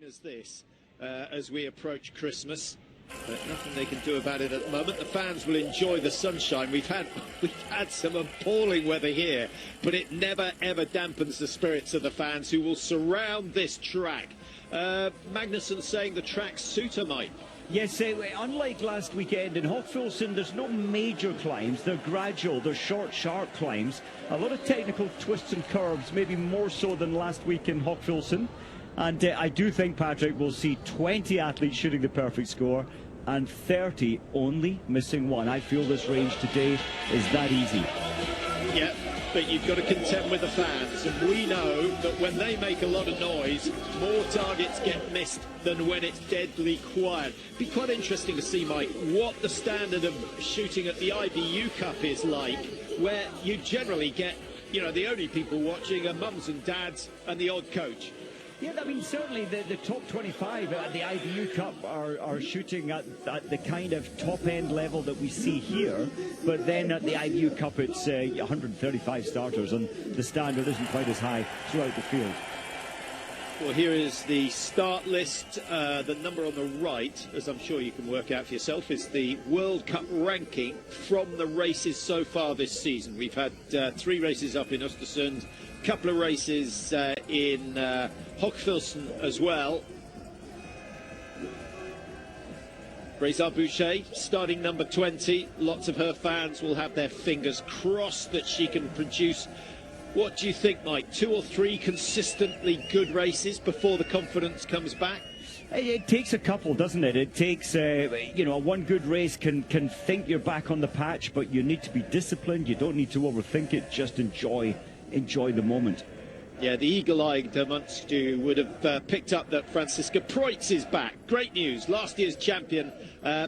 as this as we approach Christmas. But nothing they can do about it at the moment. The fans will enjoy the sunshine. We've had some appalling weather here, but it never ever dampens the spirits of the fans who will surround this track. Magnussen saying the track suit her, Mike. Yes, unlike last weekend in Oestersund, there's no major climbs. They're gradual, they're short, sharp climbs. A lot of technical twists and curves, maybe more so than last week in Oestersund. And I do think, Patrick, we'll see 20 athletes shooting the perfect score and 30 only missing one. I feel this range today is that easy. Yeah, but you've got to contend with the fans. And we know that when they make a lot of noise, more targets get missed than when it's deadly quiet. Be quite interesting to see, Mike, what the standard of shooting at the IBU Cup is like, where you generally get, you know, the only people watching are mums and dads and the odd coach. Yeah, I mean, certainly the top 25 at the IBU Cup are shooting at the kind of top-end level that we see here. But then at the IBU Cup, it's 135 starters, and the standard isn't quite as high throughout the field. Well, here is the start list. The number on the right, as I'm sure you can work out for yourself, is the World Cup ranking from the races so far this season. We've had 3 races up in Oestersund, a couple of races in Hochfilzen as well. Brézard Boucher, starting number 20. Lots of her fans will have their fingers crossed that she can produce, what do you think, Mike, 2 or 3 consistently good races before the confidence comes back? It takes a couple, doesn't it? It takes, you know, one good race can think you're back on the patch, but you need to be disciplined. You don't need to overthink it. Just enjoy the moment. Yeah, the eagle-eyed amongst you would have picked up that Franziska Preutz is back. Great news. Last year's champion,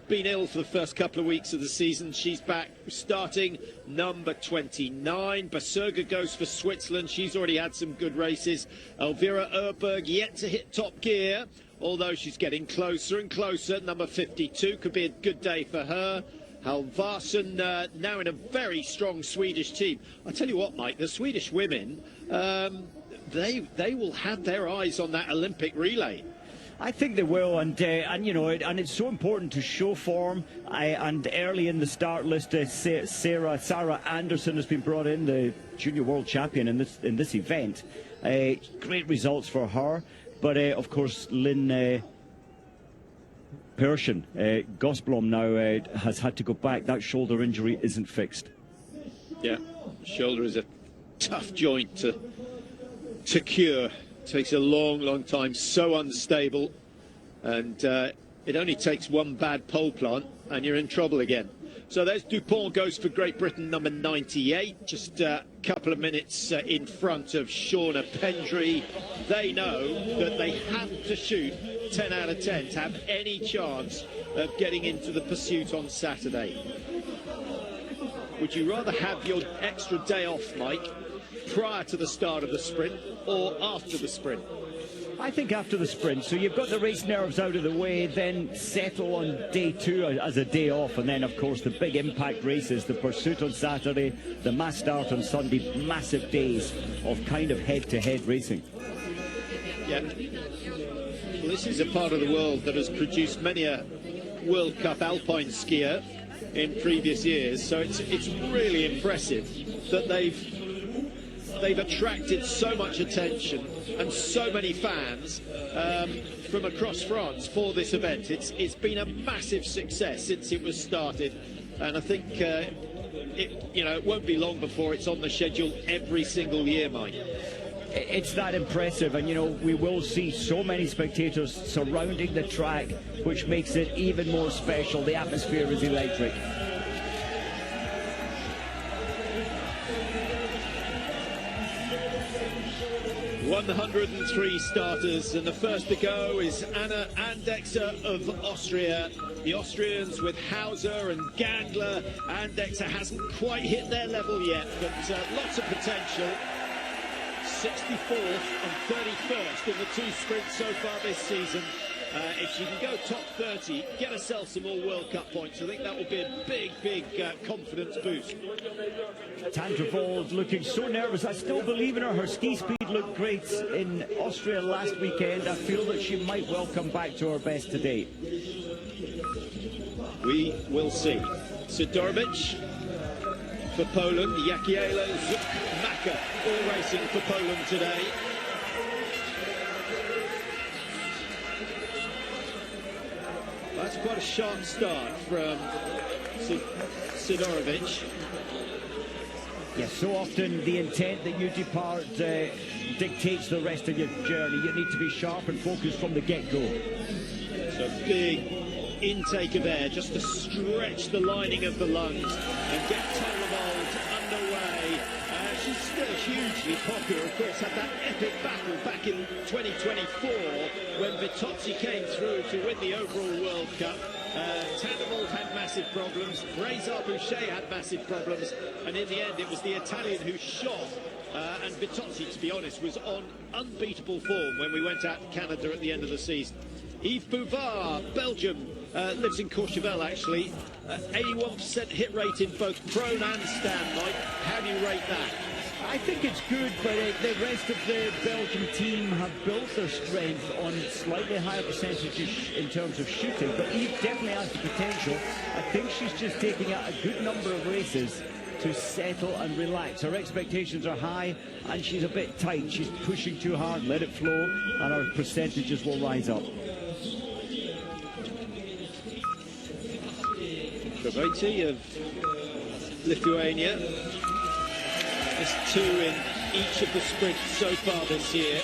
been ill for the first couple of weeks of the season. She's back, starting number 29. Berserger goes for Switzerland. She's already had some good races. Elvira Oeberg yet to hit top gear, although she's getting closer and closer. Number 52 could be a good day for her. Halvarsson now in a very strong Swedish team. I tell you what, Mike, the Swedish women, they will have their eyes on that Olympic relay. I think they will, and you know, and it's so important to show form. And early in the start list, Sarah Anderson has been brought in, the junior world champion in this event. Great results for her, but of course, Lynn Persson, Gosblom now has had to go back. That shoulder injury isn't fixed. Yeah, shoulder is a tough joint to cure. Takes a long time, so unstable, and it only takes one bad pole plant and you're in trouble again. So there's Dupont, goes for Great Britain, number 98, just a couple of minutes in front of Shauna Pendry. They know that they have to shoot 10 out of 10 to have any chance of getting into the pursuit on Saturday. Would you rather have your extra day off, Mike, prior to the start of the sprint or after the sprint? I think after the sprint. So you've got the race nerves out of the way, then settle on day 2 as a day off, and then of course the big impact races, the pursuit on Saturday, the mass start on Sunday. Massive days of kind of head-to-head racing. Yeah. Well, this is a part of the world that has produced many a World Cup alpine skier in previous years, so it's really impressive that they've attracted so much attention and so many fans from across France for this event. It's been a massive success since it was started, and I think it won't be long before it's on the schedule every single year, Mike. It's that impressive, and you know, we will see so many spectators surrounding the track, which makes it even more special. The atmosphere is electric. .103 starters, and the first to go is Anna Andexer of Austria. The Austrians with Hauser and Gangler. Andexer hasn't quite hit their level yet, but lots of potential. 64th and 31st in the 2 sprints so far this season. if she can go top 30, get herself some more World Cup points, I think that will be a big confidence boost. Tandrevold looking so nervous. I still believe in her. Her ski speed looked great in Austria last weekend. I feel that she might well come back to her best today. We will see. Sidorovic for Poland, Jakielo, Maka all racing for Poland today. That's quite a sharp start from Sidorovic. Yes, so often the intent that you depart dictates the rest of your journey. You need to be sharp and focused from the get-go. So big intake of air just to stretch the lining of the lungs and get Tandrevold underway. She's still hugely popular, of course, had that epic battle back in 2024 when Vitozzi came through to win the overall World Cup. Tandrevold had massive problems, Reza Boucher had massive problems, and in the end it was the Italian who shot. And Vitozzi, to be honest, was on unbeatable form when we went out to Canada at the end of the season. Yves Bouvard, Belgium, lives in Courchevel actually. 81% hit rate in both prone and stand, Mike. How do you rate that? I think it's good, but the rest of the Belgian team have built their strength on slightly higher percentages in terms of shooting, but Eve definitely has the potential. I think she's just taking out a good number of races to settle and relax. Her expectations are high and she's a bit tight. She's pushing too hard, let it flow, and her percentages will rise up. Kovaiti of Lithuania. There's 2 in each of the sprints so far this year.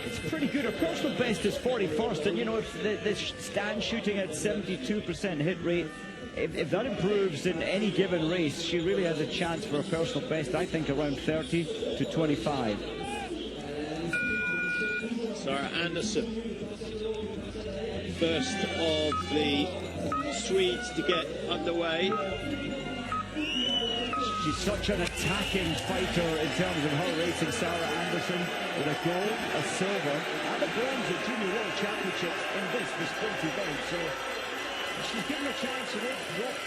It's pretty good. Her personal best is 41st, and you know, if the stand shooting at 72% hit rate, if that improves in any given race, she really has a chance for a personal best, I think, around 30 to 25. Sarah Anderson, first of the Swedes to get underway. She's such an attacking fighter in terms of her racing, Sarah Anderson, with a gold, a silver, and a bronze at Junior World Championships in this, the sprint event. So she's given a chance to get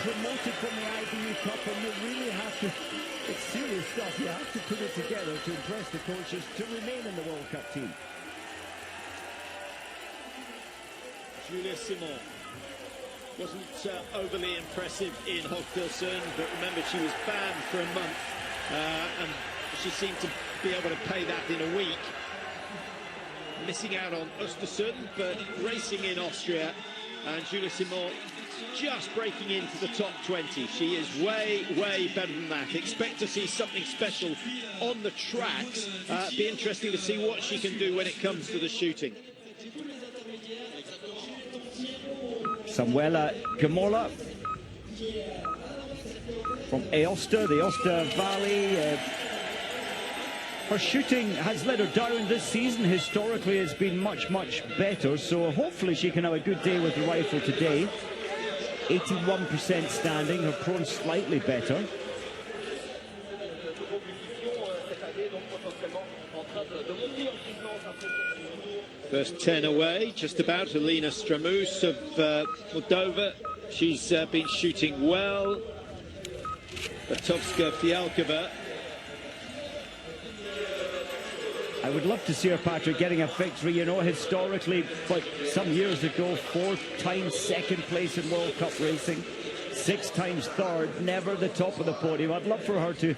promoted from the IBU Cup, and you really have to, it's serious stuff, you have to put it together to impress the coaches to remain in the World Cup team. Julia Simon wasn't overly impressive in Oestersund, but remember she was banned for a month and she seemed to be able to pay that in a week. Missing out on Oestersund, but racing in Austria, and Julia Simon just breaking into the top 20. She is way better than that. Expect to see something special on the tracks. Be interesting to see what she can do when it comes to the shooting. Samuela Gamola from Aosta, the Aosta Valley. Her shooting has let her down this season. Historically, it's been much better, so hopefully she can have a good day with the rifle today. 81% standing, her prone slightly better. First 10 away, just about. Alina Stramus of Moldova. She's been shooting well. Batovska Fialkova. I would love to see her, Patrick, getting a victory. You know, historically, but some years ago, 4 times second place in World Cup racing, 6 times third, never the top of the podium. I'd love for her to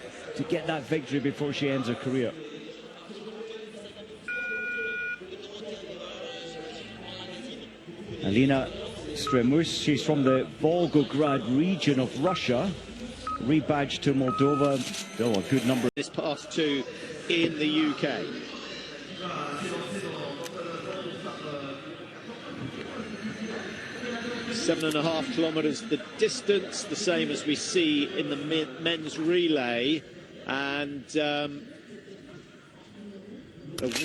get that victory before she ends her career. Alina Stramus, she's from the Volgograd region of Russia, rebadged to Moldova. Oh, a good number. This past 2 in the UK. Seven and a half kilometres the distance, the same as we see in the men's relay, and a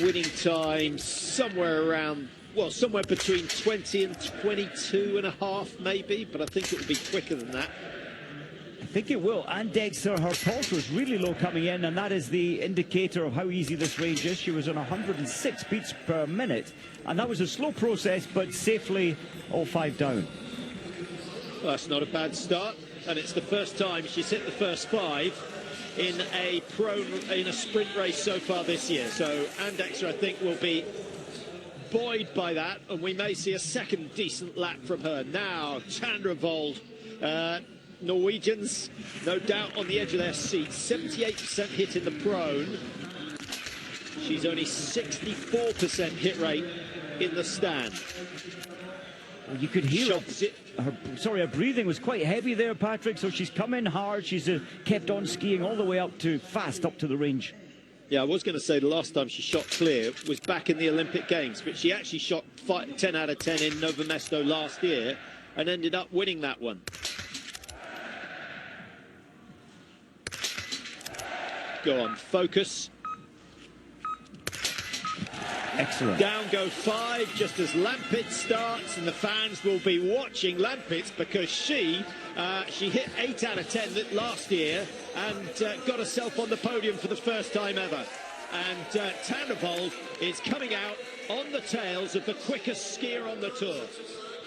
winning time somewhere around, well, somewhere between 20 and 22 and a half maybe, but I think it will be quicker than that. think it will. And Dexter, her pulse was really low coming in, and that is the indicator of how easy this range is. She was on 106 beats per minute, and that was a slow process, but safely all 5 down. Well, that's not a bad start, and it's the first time she's hit the first 5 in a sprint race so far this year. So Anne Dexter, I think, will be buoyed by that, and we may see a second decent lap from her. Now, Tandrevold, Norwegians, no doubt on the edge of their seats. 78% hit in the prone. She's only 64% hit rate in the stand. Well, you could hear her breathing was quite heavy there, Patrick, so she's come in hard. She's kept on skiing all the way up to the range. Yeah, I was going to say the last time she shot clear was back in the Olympic Games, but she actually shot 10 out of 10 in Novo Mesto last year and ended up winning that one. Go on, focus. Excellent. Down go 5 just as Lampitt starts, and the fans will be watching Lampitt because she hit 8 out of 10 last year and got herself on the podium for the first time ever. And Tandrevold is coming out on the tails of the quickest skier on the tour.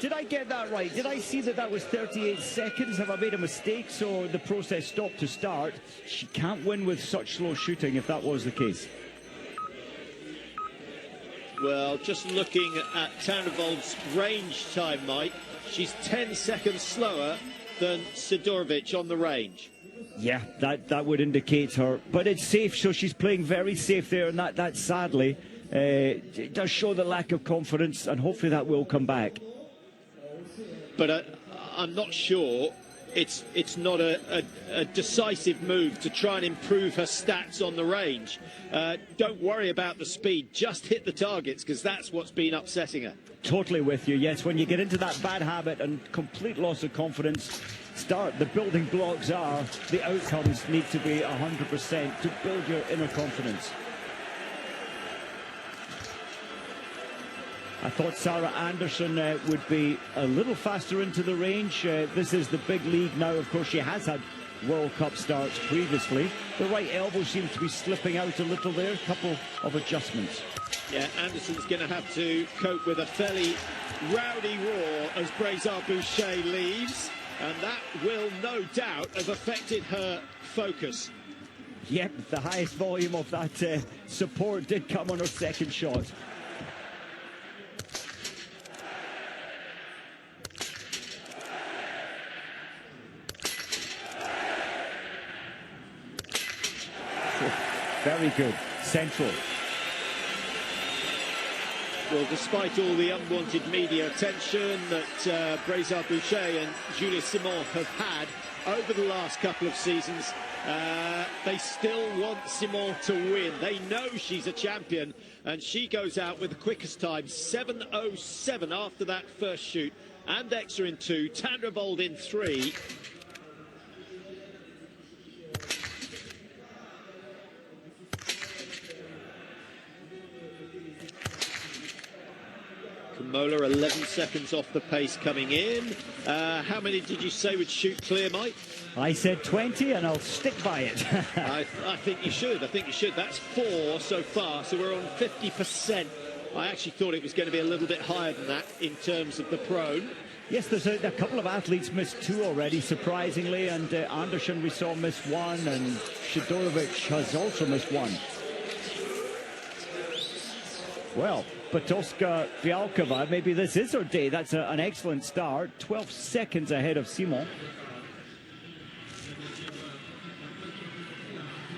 Did I get that right? Did I see that was 38 seconds? Have I made a mistake? So the process stopped to start. She can't win with such slow shooting if that was the case. Well, just looking at Tandrevold's range time, Mike, she's 10 seconds slower than Sidorovic on the range. Yeah, that would indicate her. But it's safe, so she's playing very safe there, and that sadly it does show the lack of confidence, and hopefully that will come back. But I'm not sure it's not a decisive move to try and improve her stats on the range. Don't worry about the speed, just hit the targets, because that's what's been upsetting her. Totally with you, yes. When you get into that bad habit and complete loss of confidence, the building blocks are the outcomes need to be 100% to build your inner confidence. I thought Sarah Anderson would be a little faster into the range. This is the big league now. Of course, she has had World Cup starts previously. The right elbow seems to be slipping out a little there. A couple of adjustments. Yeah, Anderson's going to have to cope with a fairly rowdy roar as Brazard Boucher leaves, and that will no doubt have affected her focus. Yep, the highest volume of that support did come on her second shot. Very good. Central. Well, despite all the unwanted media attention that Brazard Boucher and Julia Simon have had over the last couple of seasons, they still want Simon to win. They know she's a champion, and she goes out with the quickest time, 7:07 after that first shoot. Anne Dexter in 2, Tandrevold in 3. Mola 11 seconds off the pace coming in. How many did you say would shoot clear, Mike? I said 20, and I'll stick by it. I think you should. That's 4 so far, so we're on 50%. I actually thought it was going to be a little bit higher than that in terms of the prone. Yes, there's a couple of athletes missed 2 already, surprisingly, and Anderson we saw miss 1, and Sidorovic has also missed 1. Well, Patoska Fialkova, maybe this is her day. That's an excellent start. 12 seconds ahead of Simon.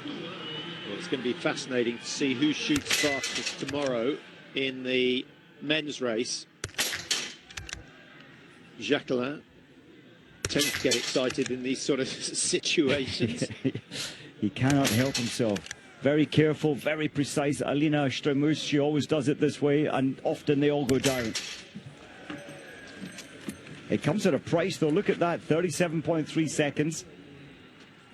Well, it's going to be fascinating to see who shoots fastest tomorrow in the men's race. Jacquelin tends to get excited in these sort of situations. He cannot help himself. Very careful, very precise. Alina Stremus, she always does it this way, and often they all go down. It comes at a price, though. Look at that, 37.3 seconds.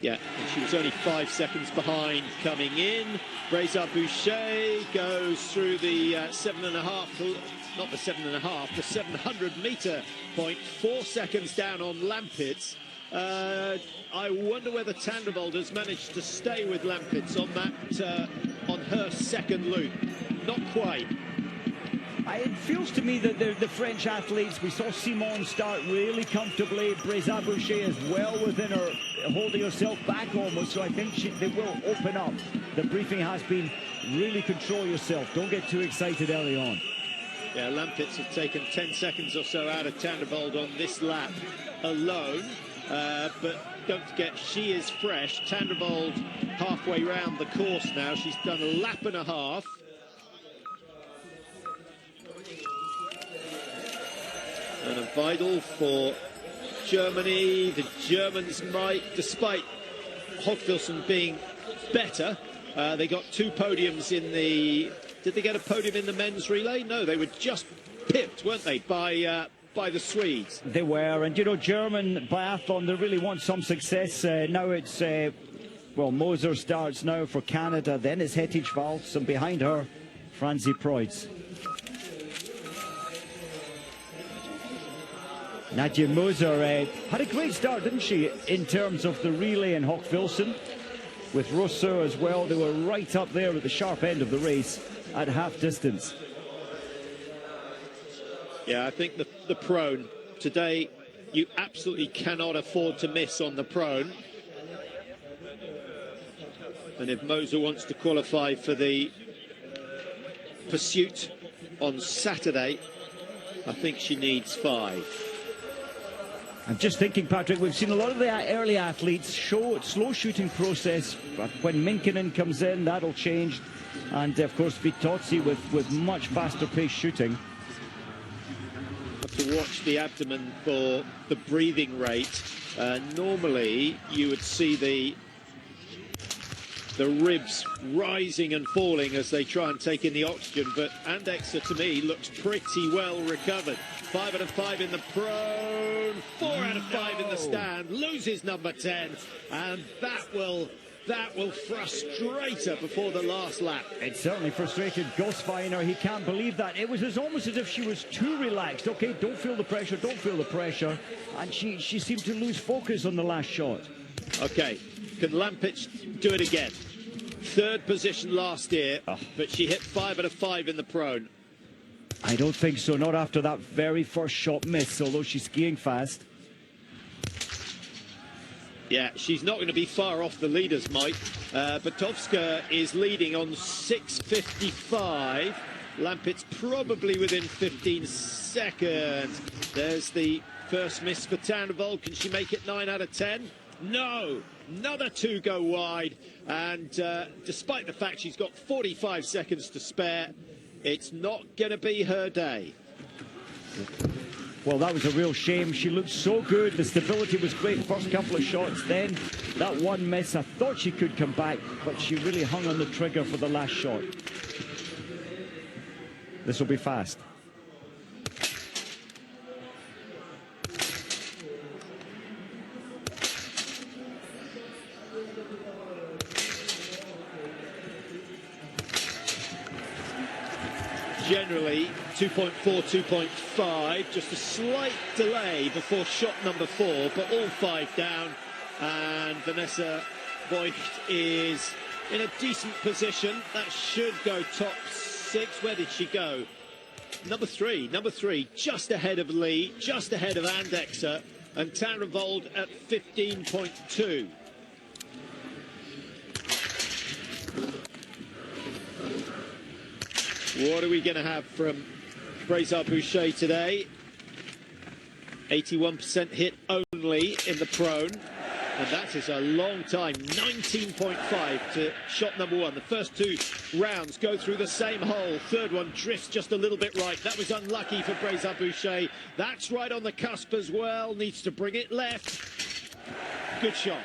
Yeah, and she was only 5 seconds behind coming in. Brazard Boucher goes through the 7.5, not the 7.5, the 700-metre point. 4 seconds down on Lampitt. I wonder whether Tandrevold has managed to stay with Lampitz on that, on her second loop. Not quite. It feels to me that the French athletes, we saw Simon start really comfortably, Brézat-Boucher is well within her, holding herself back almost, so I think they will open up. The briefing has been, really control yourself, don't get too excited early on. Yeah, Lampitz have taken 10 seconds or so out of Tandrevold on this lap alone, but don't forget, she is fresh. Tandrevold halfway round the course now, she's done a lap and a half. And a vital for Germany. The Germans might, despite Hogfilson being better, they got 2 podiums in the... Did they get a podium in the men's relay? No, they were just pipped, weren't they, by the Swedes? They were, and you know, German biathlon, they really want some success. Now it's, well, Moser starts now for Canada, then it's Hettich Valls, and behind her, Franzi Preuss. Nadja Moser had a great start, didn't she, in terms of the relay in Hogfilson. With Rousseau as well, they were right up there at the sharp end of the race at half distance. Yeah, I think the prone today, you absolutely cannot afford to miss on the prone. And if Moser wants to qualify for the pursuit on Saturday, I think she needs 5. I'm just thinking, Patrick, we've seen a lot of the early athletes show slow shooting process, but when Minkinen comes in, that'll change. And of course, Vitozzi with much faster pace shooting. Have to watch the abdomen for the breathing rate. Normally, you would see the ribs rising and falling as they try and take in the oxygen, but Andexer, to me, looks pretty well recovered. 5 out of 5 in the prone, 4 out of 5 in the stand, loses number 10, and that will frustrate her before the last lap. It certainly frustrated Gosweiner. He can't believe that. It was almost as if she was too relaxed. Okay, don't feel the pressure, don't feel the pressure. And she seemed to lose focus on the last shot. Okay, can Lampitz do it again? 3rd position last year, but she hit 5 out of 5 in the prone. I don't think so, not after that very first shot miss, although she's skiing fast. Yeah, she's not going to be far off the leaders, Mike. Batovska is leading on 6:55. Lampitz probably within 15 seconds. There's the first miss for Tandrevold. Can she make it 9 out of 10? No! Another 2 go wide. And despite the fact she's got 45 seconds to spare, it's not going to be her day. Well, that was a real shame. She looked so good. The stability was great first couple of shots. Then that one miss, I thought she could come back, but she really hung on the trigger for the last shot. This will be fast. Generally 2.4, 2.5, just a slight delay before shot number 4, but all 5 down, and Vanessa Voigt is in a decent position. That should go top 6. Where did she go? Number 3, just ahead of Lee, just ahead of Andexer, and Tandrevold at 15.2. What are we going to have from Brézat-Boucher today? 81% hit only in the prone, and that is a long time. 19.5 to shot number 1. The first 2 rounds go through the same hole. Third one drifts just a little bit right. That was unlucky for Brézat-Boucher. That's right on the cusp as well. Needs to bring it left. Good shot.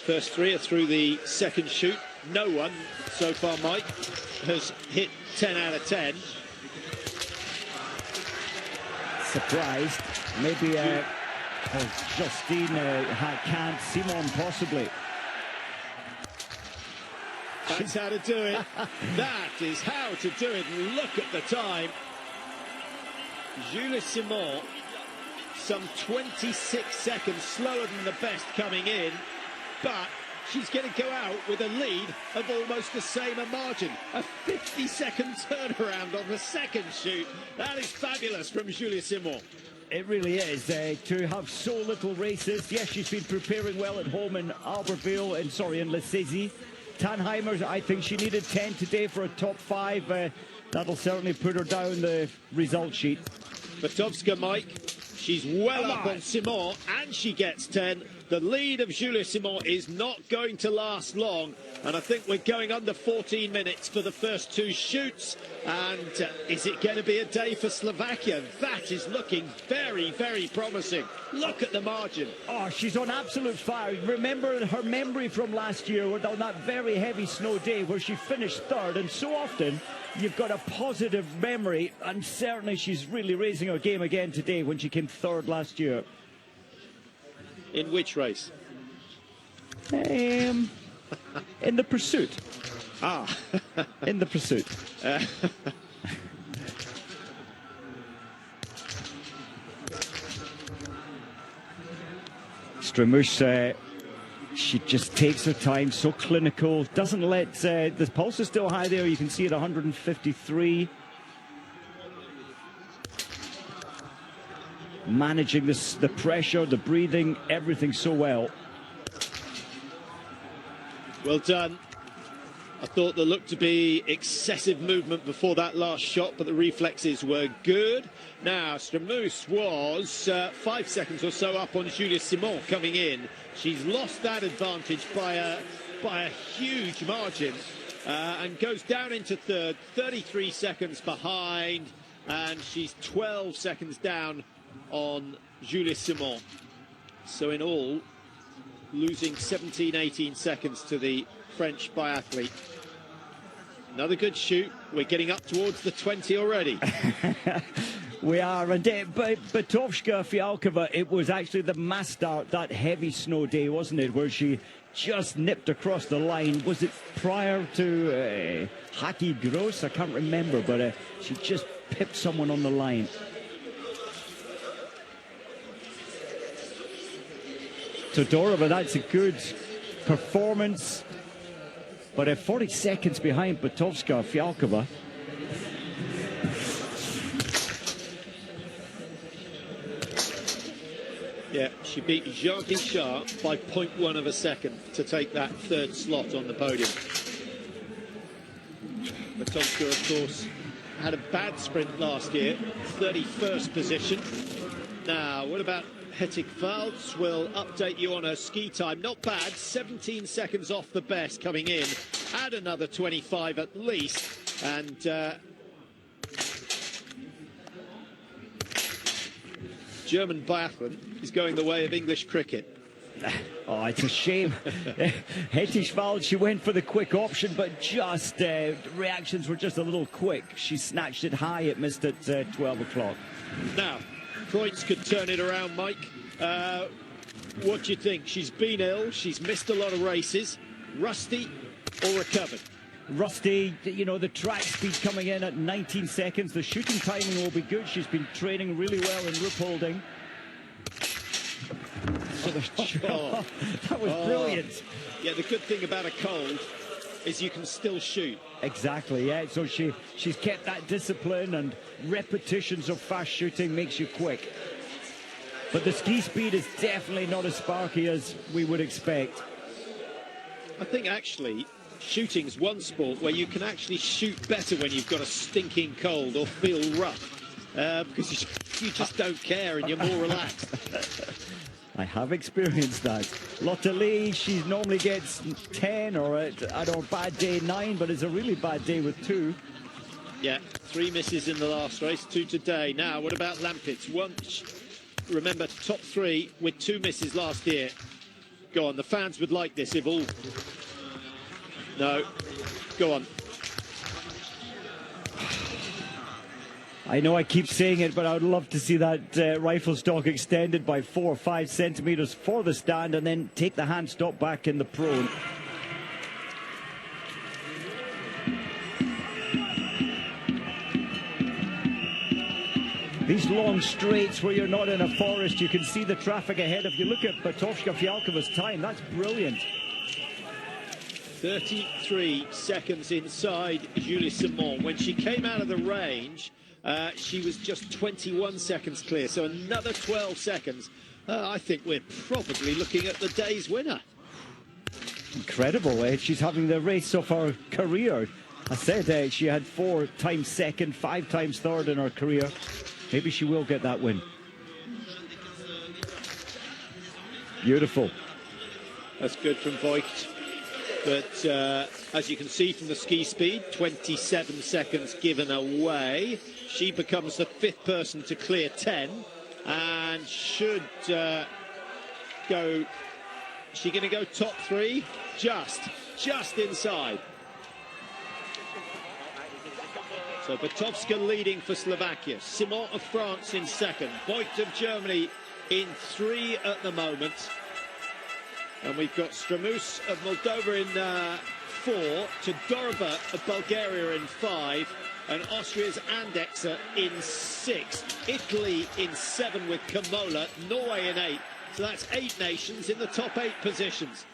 First 3 are through the second shoot. No one so far, Mike, has hit 10 out of 10. surprised. Maybe Justine can't. Simon possibly. That's how to do it. That is how to do it. Look at the time. Julie Simon, some 26 seconds slower than the best coming in, but she's going to go out with a lead of almost the same margin. A 50-second turnaround on the second shoot. That is fabulous from Julie Simon. It really is, to have so little races. Yes, she's been preparing well at home in Albertville, in Le Saisy. Tannheimer, I think she needed 10 today for a top 5. That'll certainly put her down the result sheet. Batovska, Mike, she's well up on Simon, and she gets 10. The lead of Julie Simon is not going to last long, and I think we're going under 14 minutes for the first 2 shoots. And is it going to be a day for Slovakia? That is looking very, very promising. Look at the margin. Oh, she's on absolute fire. Remember her memory from last year on that very heavy snow day where she finished 3rd, and so often you've got a positive memory, and certainly she's really raising her game again today when she came 3rd last year. In which race? In the pursuit. Ah. In the pursuit. Stramush, she just takes her time, so clinical, doesn't let, the pulse is still high there, you can see it 153. Managing the pressure, the breathing, everything so well. Well done. I thought there looked to be excessive movement before that last shot, but the reflexes were good. Now, Stramus was 5 seconds or so up on Julie Simon coming in. She's lost that advantage by a huge margin and goes down into 3rd, 33 seconds behind, and she's 12 seconds down on Julie Simon. So in all, losing 17, 18 seconds to the French biathlete. Another good shoot. We're getting up towards the 20 already. We are, and Batovska Fialkova, it was actually the Mass Start, that heavy snow day, wasn't it, where she just nipped across the line. Was it prior to Haki Gross? I can't remember, but she just pipped someone on the line. Todorova, that's a good performance, but 40 seconds behind Batovska Fialkova. Yeah, she beat Jean Guichard by 0.1 of a second to take that 3rd slot on the podium. Batovska, of course, had a bad sprint last year, 31st position. Now, what about Hettig Valds? Will update you on her ski time. Not bad, 17 seconds off the best coming in. Add another 25 at least. And German biathlon is going the way of English cricket. Oh, it's a shame. Hettig Valds, she went for the quick option, but just reactions were just a little quick. She snatched it high, it missed at 12 o'clock. Now, Kreutz could turn it around, Mike. What do you think? She's been ill, she's missed a lot of races. Rusty or recovered? Rusty, you know, the track speed coming in at 19 seconds. The shooting timing will be good. She's been training really well in rope holding. So that was brilliant. Yeah, the good thing about a cold is you can still shoot. Exactly, yeah. So she's kept that discipline, and repetitions of fast shooting makes you quick. But the ski speed is definitely not as sparky as we would expect. I think actually shooting's one sport where you can actually shoot better when you've got a stinking cold or feel rough, because you just don't care and you're more relaxed. I have experienced that. Lotte Lee, she normally gets 10 or I don't know, bad day 9, but it's a really bad day with 2. Yeah, 3 misses in the last race, 2 today. Now, what about Lampitz? Remember, top 3 with 2 misses last year. Go on, the fans would like this if all... No, go on. I know I keep saying it, but I would love to see that rifle stock extended by 4 or 5 centimetres for the stand and then take the hand stop back in the prone. These long straights where you're not in a forest, you can see the traffic ahead. If you look at Fialkova's time, that's brilliant. 33 seconds inside Julie Simon. When she came out of the range, she was just 21 seconds clear. So another 12 seconds. I think we're probably looking at the day's winner. Incredible. She's having the race of her career. I said she had 4 times second, 5 times third in her career. Maybe she will get that win. Beautiful. That's good from Voigt. But as you can see from the ski speed, 27 seconds given away. She becomes the 5th person to clear 10 and should go. Is she going to go top 3? Just inside. So Biatowska leading for Slovakia. Simon of France in 2nd. Voigt of Germany in 3 at the moment. And we've got Stramus of Moldova in 4, Todorova of Bulgaria in 5, and Austria's Andexer in 6. Italy in 7 with Kamola, Norway in 8. So that's 8 nations in the top 8 positions.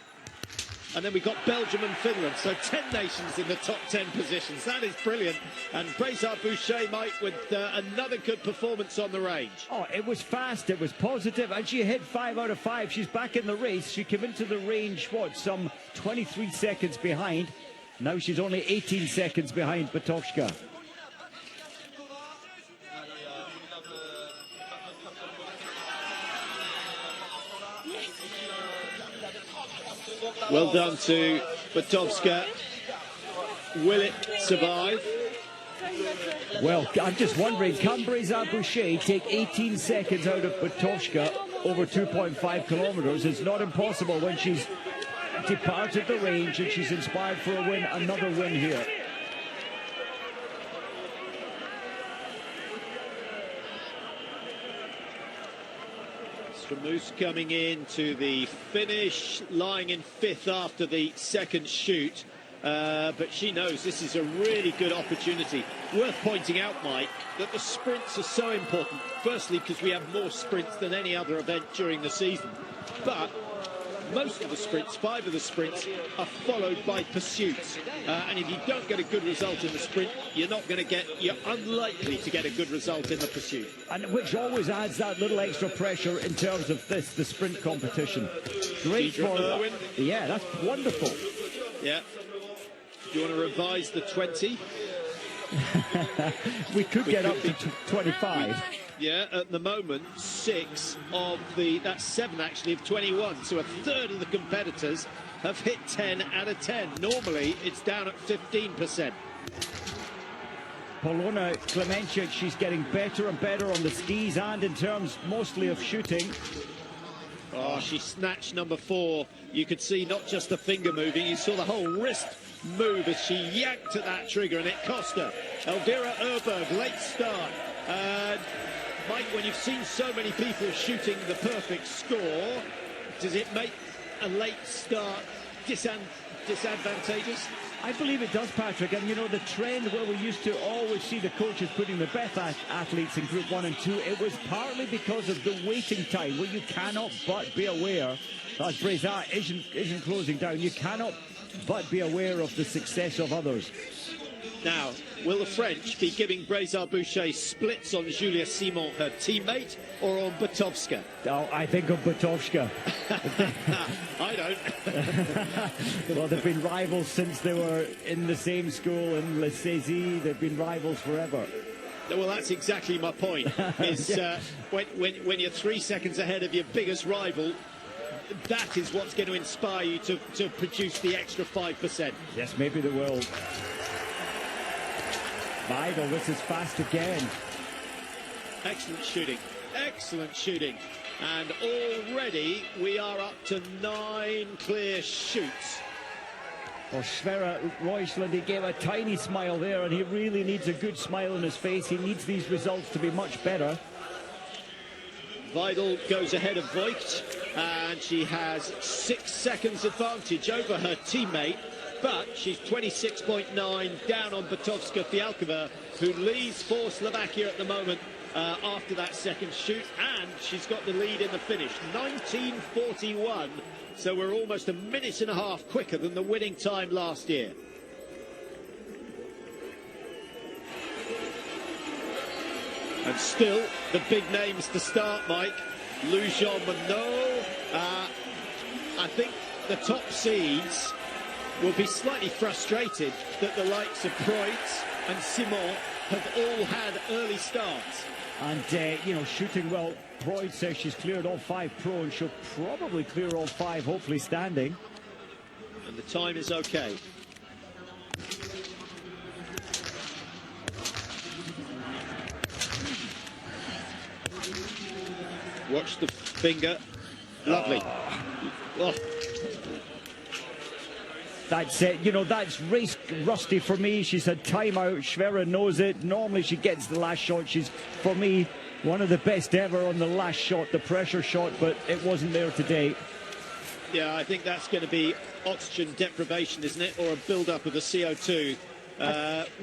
And then we've got Belgium and Finland, so 10 nations in the top 10 positions. That is brilliant. And Brézard-Boucher, Mike, with another good performance on the range. Oh, it was fast, it was positive, and she hit 5 out of 5. She's back in the race. She came into the range, some 23 seconds behind. Now she's only 18 seconds behind Biatowska. Well done to Biatowska. Will it survive? Well, I'm just wondering, can Brézard-Boucher take 18 seconds out of Biatowska over 2.5 kilometres? It's not impossible when she's departed the range and she's inspired for a win, another win here. Stramus coming in to the finish, lying in 5th after the 2nd shoot. But she knows this is a really good opportunity. Worth pointing out, Mike, that the sprints are so important. Firstly, because we have more sprints than any other event during the season. But most of the sprints, 5 of the sprints, are followed by pursuits. And if you don't get a good result in the sprint, you're unlikely to get a good result in the pursuit. And which always adds that little extra pressure in terms of the sprint competition. Great for Irwin. Yeah, that's wonderful. Yeah. Do you want to revise the 20? We could get up to 25. Yeah, at the moment, 6 of that's 7 actually of 21. So a third of the competitors have hit 10 out of 10. Normally, it's down at 15%. Polona Klemencic, she's getting better and better on the skis and in terms mostly of shooting. Oh, she snatched number 4. You could see not just the finger moving, you saw the whole wrist move as she yanked at that trigger, and it cost her. Elvira Oeberg, late start. Mike, when you've seen so many people shooting the perfect score, does it make a late start disadvantageous? I believe it does, Patrick, and you know the trend where we used to always see the coaches putting the best athletes in Group 1 and 2, it was partly because of the waiting time where you cannot but be aware, as Brézard isn't closing down, you cannot but be aware of the success of others. Now, will the French be giving Brézard-Boucher splits on Julia Simon, her teammate, or on Biatowska? Oh, I think of Biatowska. I don't. Well, they've been rivals since they were in the same school in Le Césy. They've been rivals forever. Well, that's exactly my point. Is Yeah. When you're 3 seconds ahead of your biggest rival, that is what's going to inspire you to produce the extra 5%. Yes, maybe they will. Vidal, this is fast again. Excellent shooting. Excellent shooting. And already we are up to 9 clear shoots. Or Sverre Roysland, he gave a tiny smile there, and he really needs a good smile on his face. He needs these results to be much better. Vidal goes ahead of Voigt, and she has 6 seconds advantage over her teammate, but she's 26.9 down on Biatowska-Fialkova, who leads for Slovakia at the moment after that second shoot, and she's got the lead in the finish, 19:41, so we're almost a minute and a half quicker than the winning time last year. And still, the big names to start, Mike. Lou Jeanmonnot. I think the top seeds will be slightly frustrated that the likes of Preutz and Simon have all had early starts. And, you know, shooting well. Preutz says she's cleared all 5 pro, and she'll probably clear all 5, hopefully standing. And the time is okay. Watch the finger. Lovely. Oh. That's it. You know, that's race rusty for me. She's had time out. Sverre knows it. Normally she gets the last shot. She's, for me, one of the best ever on the last shot, the pressure shot, but it wasn't there today. Yeah, I think that's going to be oxygen deprivation, isn't it? Or a build-up of the CO2,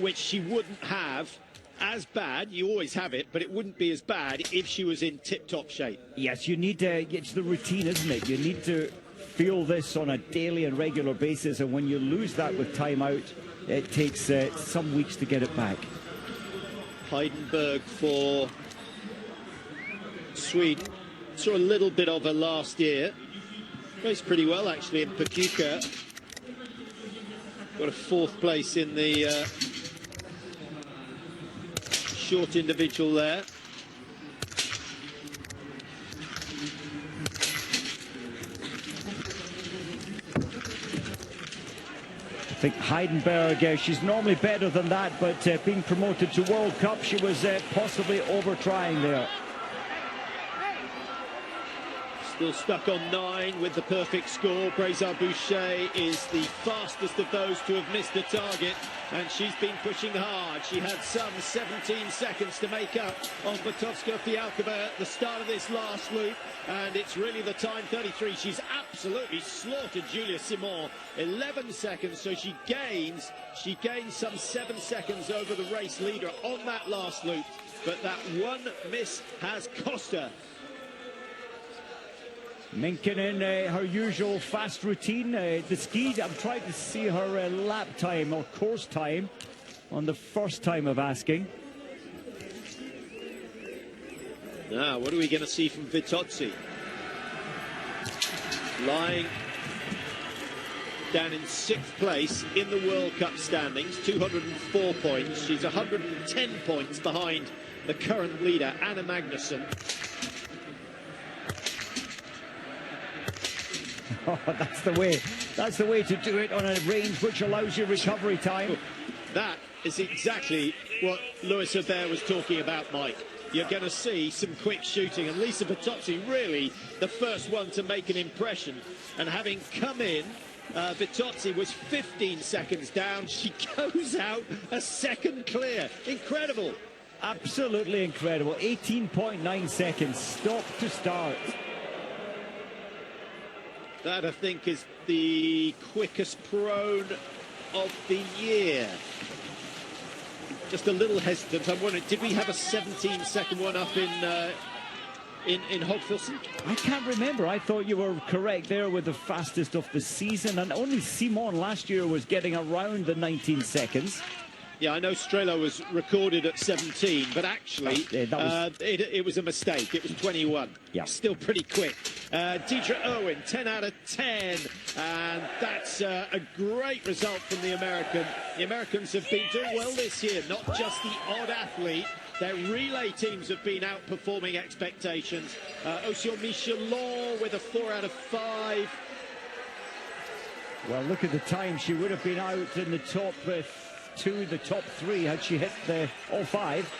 which she wouldn't have as bad. You always have it, but it wouldn't be as bad if she was in tip-top shape. Yes, you need to, it's the routine, isn't it? You need to feel this on a daily and regular basis, and when you lose that with time out, it takes some weeks to get it back. Heidenberg for Sweden. Saw a little bit of her last year. Raced pretty well, actually, in Pachuca. Got a 4th place in the short individual there. I think Heidenberg, she's normally better than that, but being promoted to World Cup, she was possibly over-trying there. Still stuck on 9 with the perfect score. Brézard Boucher is the fastest of those to have missed the target, and she's been pushing hard. She had some 17 seconds to make up on Biatowska-Fialkova at the start of this last loop, and it's really the time, 33. She's absolutely slaughtered Julia Simon, 11 seconds, so she gains some 7 seconds over the race leader on that last loop, but that one miss has cost her. Minkin in her usual fast routine. The ski, I'm trying to see her lap time or course time on the first time of asking. Now, what are we going to see from Vitozzi? Lying down in 6th place in the World Cup standings, 204 points. She's 110 points behind the current leader, Anna Magnusson. Oh, that's the way. That's the way to do it on a range which allows you recovery time. That is exactly what Louis Aubert was talking about, Mike. You're going to see some quick shooting, and Lisa Vitozzi really the first one to make an impression. And having come in, Vitozzi was 15 seconds down. She goes out a second clear. Incredible. Absolutely incredible. 18.9 seconds, stop to start. That, I think, is the quickest prone of the year. Just a little hesitant. I'm wondering, did we have a 17-second one up in Hogfilson? I can't remember. I thought you were correct there with the fastest of the season, and only Simon last year was getting around the 19 seconds. Yeah, I know Strelo was recorded at 17, but actually it was a mistake. It was 21. Yeah. Still pretty quick. Deidre Irwin, 10 out of 10, and that's a great result from the American. The Americans have been doing well this year, not just the odd athlete. Their relay teams have been outperforming expectations. Ocean Michelon with a 4 out of 5. Well, look at the time. She would have been out in the top 2, the top 3, had she hit all 5.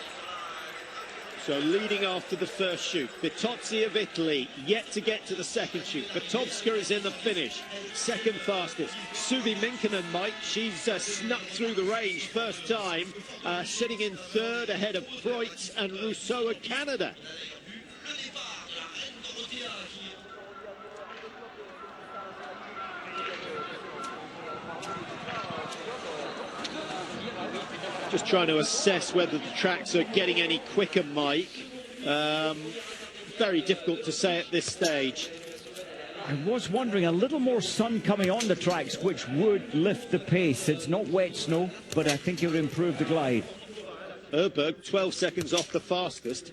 So leading after the first shoot. Vitozzi of Italy yet to get to the second shoot. Vitowska is in the finish, second fastest. Suvi Minkinen, Mike, she's snuck through the range first time, sitting in third ahead of Preutz and Rousseau of Canada. Just trying to assess whether the tracks are getting any quicker, Mike. Very difficult to say at this stage. I was wondering, a little more sun coming on the tracks, which would lift the pace. It's not wet snow, but I think it would improve the glide. Oeberg, 12 seconds off the fastest.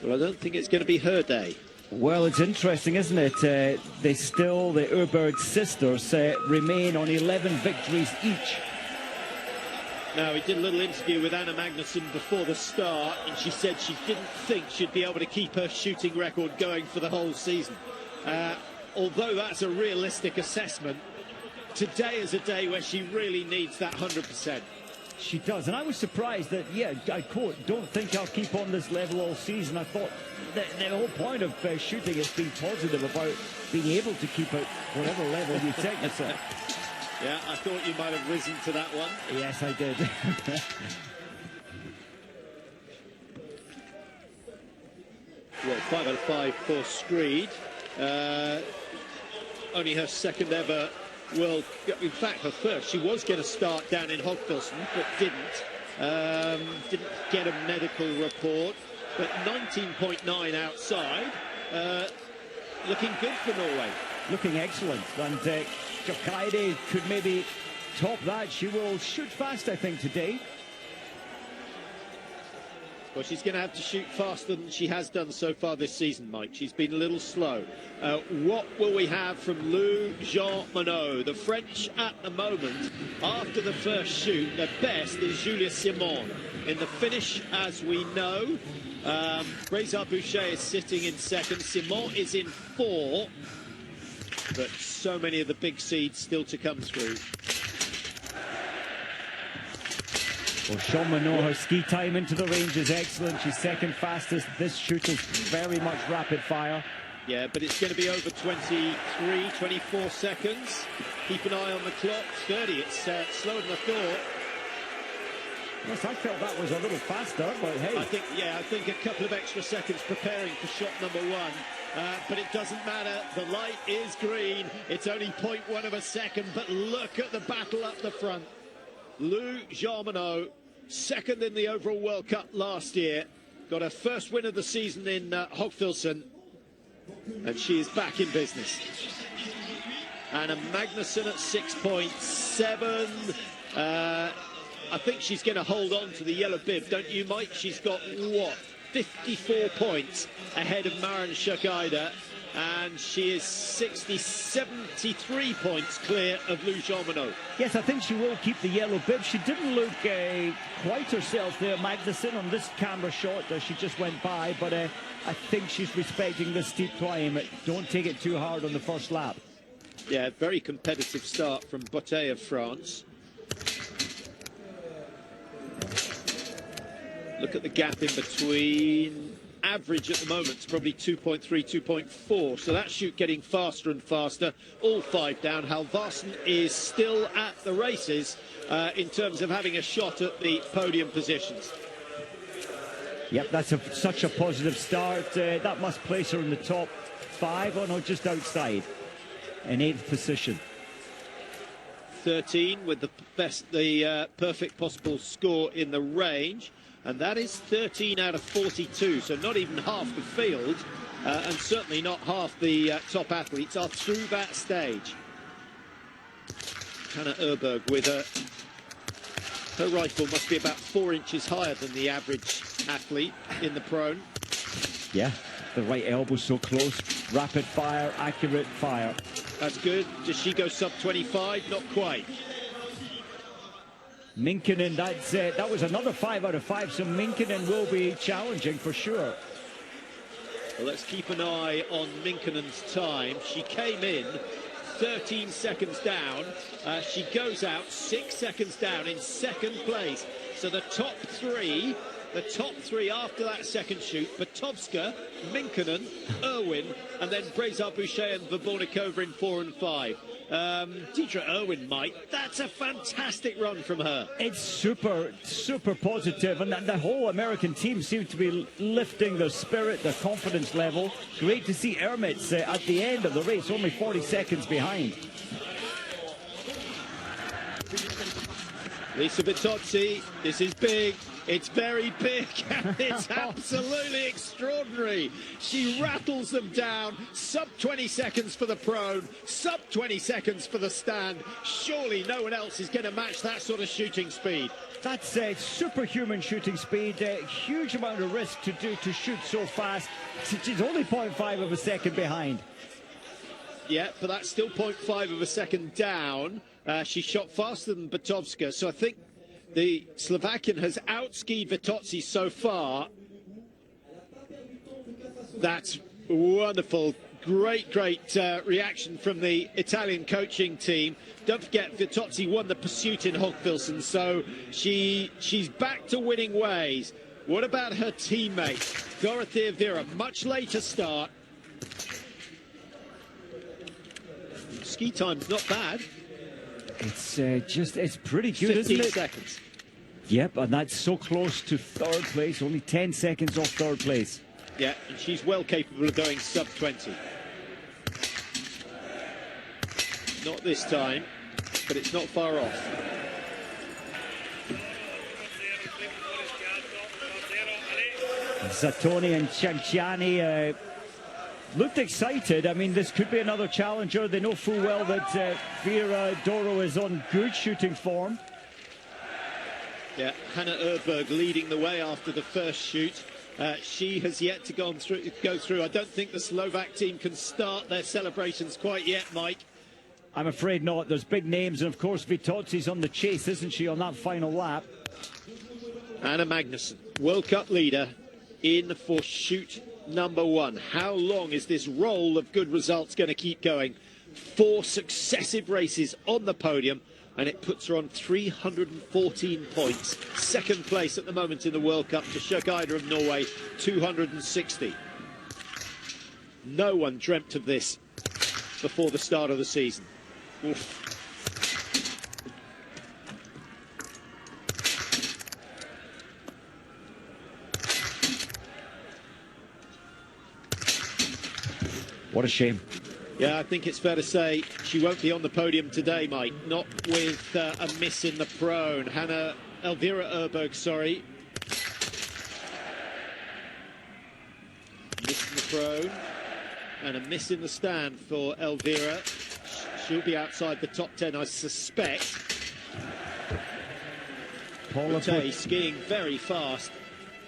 Well, I don't think it's going to be her day. Well, it's interesting, isn't it? The Oeberg sisters remain on 11 victories each. Now, we did a little interview with Anna Magnusson before the start, and she said she didn't think she'd be able to keep her shooting record going for the whole season. Although that's a realistic assessment, today is a day where she really needs that 100%. She does, and I was surprised that, I quote, "Don't think I'll keep on this level all season." I thought that the whole point of shooting is being positive about being able to keep it whatever level you take yourself. Yeah, I thought you might have risen to that one. Yes, I did. Well, 5 out of 5 for Screed. Only her second ever World Cup. In fact, her first. She was going to start down in Hogfilson, but didn't. Didn't get a medical report. But 19.9 outside. Looking good for Norway. Looking excellent. And Jokaide could maybe top that. She will shoot fast, I think, today. Well, she's going to have to shoot faster than she has done so far this season, Mike. She's been a little slow. What will we have from Lou Jeanmonnot? The French at the moment, after the first shoot, their best is Julia Simon. In the finish, as we know, Grézard Boucher is sitting in second. Simon is in 4. But so many of the big seeds still to come through. Well, Jeanmonnot, her ski time into the range is excellent. She's second fastest. This shoot is very much rapid fire. Yeah, but it's going to be over 23, 24 seconds. Keep an eye on the clock. 30, it's slower than I thought. Yes, I felt that was a little faster, but hey. I think a couple of extra seconds preparing for shot number 1. But it doesn't matter. The light is green. It's only 0.1 of a second, but look at the battle up the front. Lou Jeanmonnot, second in the overall World Cup last year, got her first win of the season in Hogfilson, and she is back in business. Anna Magnusson at 6.7. I think she's going to hold on to the yellow bib, don't you, Mike? She's got, 54 points ahead of Maren Jokaide, and she is 73 points clear of Lou Jeanmonnot. Yes, I think she will keep the yellow bib. She didn't look quite herself there, Magnusson, on this camera shot as she just went by, but I think she's respecting the steep climb. Don't take it too hard on the first lap. Yeah, very competitive start from Botte of France. Look at the gap in between. Average at the moment is probably 2.3, 2.4. So that shoot getting faster and faster. All 5 down. Halvarsen is still at the races in terms of having a shot at the podium positions. Yep, that's such a positive start. That must place her in the top 5, or no, just outside, in 8th position. 13 with the perfect possible score in the range. And that is 13 out of 42, so not even half the field, and certainly not half the top athletes are through that stage. Hanna Oeberg with her rifle must be about 4 inches higher than the average athlete in the prone. Yeah, the right elbow so close, rapid fire, accurate fire. That's good. Does she go sub 25? Not quite. Minkinen, that was another 5 out of 5, so Minkinen will be challenging for sure. Well, let's keep an eye on Minkinen's time. She came in 13 seconds down. She goes out 6 seconds down in second place. So the top three after that second shoot, Vitovska, Minkkonen, Irwin, and then Breza-Boucher and Vabornikova in 4 and 5. Deidre Irwin, Mike, that's a fantastic run from her. It's super positive, and the whole American team seems to be lifting their spirit, their confidence level. Great to see Ermits at the end of the race, only 40 seconds behind. Lisa Vitozzi, this is big. It's very big, and it's absolutely extraordinary. She rattles them down. Sub 20 seconds for the prone, sub 20 seconds for the stand. Surely no one else is going to match that sort of shooting speed. That's superhuman shooting speed. Huge amount of risk to shoot so fast. She's only 0.5 of a second behind. Yeah, but that's still 0.5 of a second down. She shot faster than Vitovska, so I think the Slovakian has outskied Vitozzi so far. That's wonderful. Great reaction from the Italian coaching team. Don't forget, Vitozzi won the pursuit in Hogfilsen, so she's back to winning ways. What about her teammate, Dorothea Vera? Much later start. Ski time's not bad. It's pretty good, 15 isn't it? seconds. Yep, and that's so close to third place, only 10 seconds off third place. Yeah, and she's well capable of going sub 20. Not this time, but it's not far off. Zatoni and Cianciani looked excited. I mean, this could be another challenger. They know full well that Vera Doro is on good shooting form. Yeah, Hanna Oeberg leading the way after the first shoot. She has yet to go through. I don't think the Slovak team can start their celebrations quite yet, Mike. I'm afraid not. There's big names, and of course Vitozzi's on the chase, isn't she, on that final lap? Anna Magnusson, World Cup leader, in for shoot number 1. How long is this roll of good results going to keep going? 4 successive races on the podium, and it puts her on 314 points. Second place at the moment in the World Cup to Sjøgeide of Norway, 260. No one dreamt of this before the start of the season. Oof. What a shame. Yeah, I think it's fair to say she won't be on the podium today, Mike. Not with a miss in the prone. Elvira Oeberg, sorry. Miss in the prone. And a miss in the stand for Elvira. She'll be outside the top 10, I suspect. Paula skiing very fast.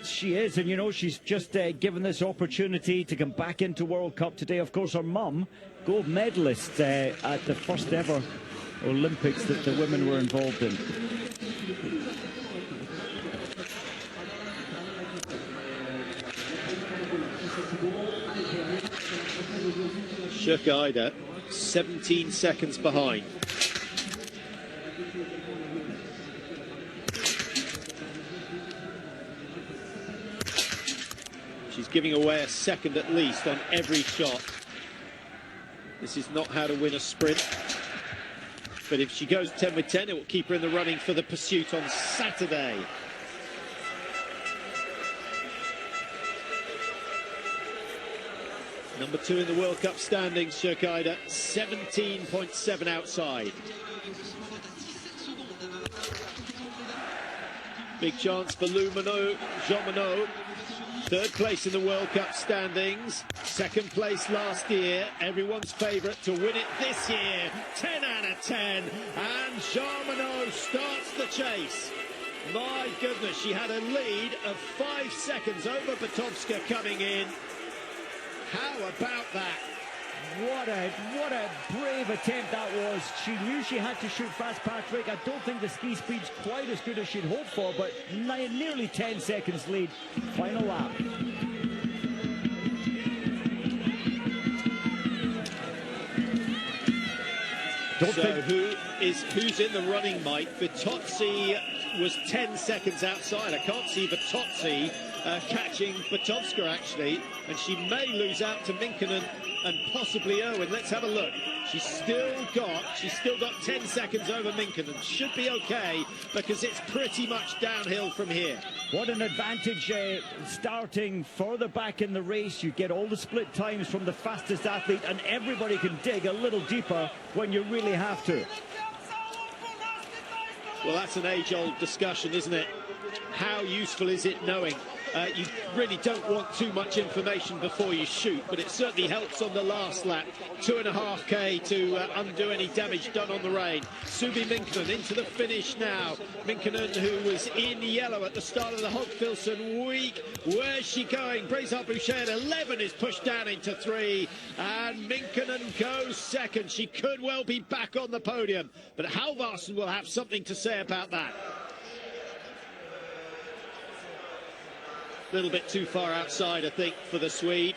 She is, and you know, she's just given this opportunity to come back into World Cup today. Of course, her mum, gold medalist at the first ever Olympics that the women were involved in. Sjøgeide, 17 seconds behind. She's giving away a second at least on every shot. This is not how to win a sprint. But if she goes 10 with 10, it will keep her in the running for the pursuit on Saturday. Number 2 in the World Cup standings, Sjøgeide, 17.7 outside. Big chance for Lou Jeanmonnot. Third place in the World Cup standings. Second place last year. Everyone's favourite to win it this year. 10 out of 10. And Jeanmonnot starts the chase. My goodness, she had a lead of 5 seconds over Vitovska coming in. How about that? What a brave attempt that was. She knew she had to shoot fast, Patrick. I don't think the ski speed's quite as good as she'd hoped for, but nearly 10 seconds lead. Final lap. Who's in the running, Mike? Vitozzi was 10 seconds outside. I can't see Vitozzi catching Biatowska, actually, and she may lose out to Minkkinen and possibly Irwin. Let's have a look. She's still got 10 seconds over Minkkinen. Should be okay, because it's pretty much downhill from here. What an advantage starting further back in the race. You get all the split times from the fastest athlete, and everybody can dig a little deeper when you really have to. Well, that's an age-old discussion, isn't it? How useful is it knowing? You really don't want too much information before you shoot, but it certainly helps on the last lap. 2.5k to undo any damage done on the rain. Subi Minkkinen into the finish now. Minkkinen, who was in yellow at the start of the Hogfilson week. Where's she going? Brezard Boucher at 11 is pushed down into 3, and Minkkinen goes second. She could well be back on the podium, but Halvarsen will have something to say about that. A little bit too far outside, I think, for the Swede.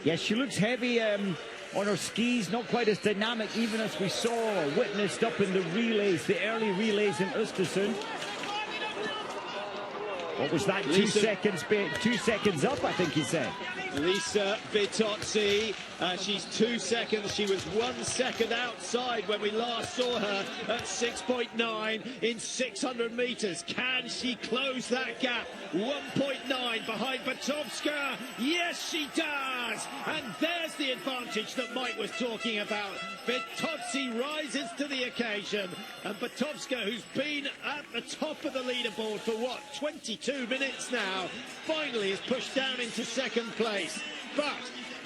Yes, she looks heavy on her skis, not quite as dynamic, even as we saw or witnessed up in the relays, the early relays in Oestersund. What was that? 2 seconds up, I think he said. Lisa Vitozzi, she's 2 seconds. She was 1 second outside when we last saw her at 6.9 in 600 meters. Can she close that gap? 1.9 behind Biatowska. Yes, she does. And there's the advantage that Mike was talking about. Vitozzi rises to the occasion, and Biatowska, who's been at the top of the leaderboard for what, 22 minutes now, finally is pushed down into second place. But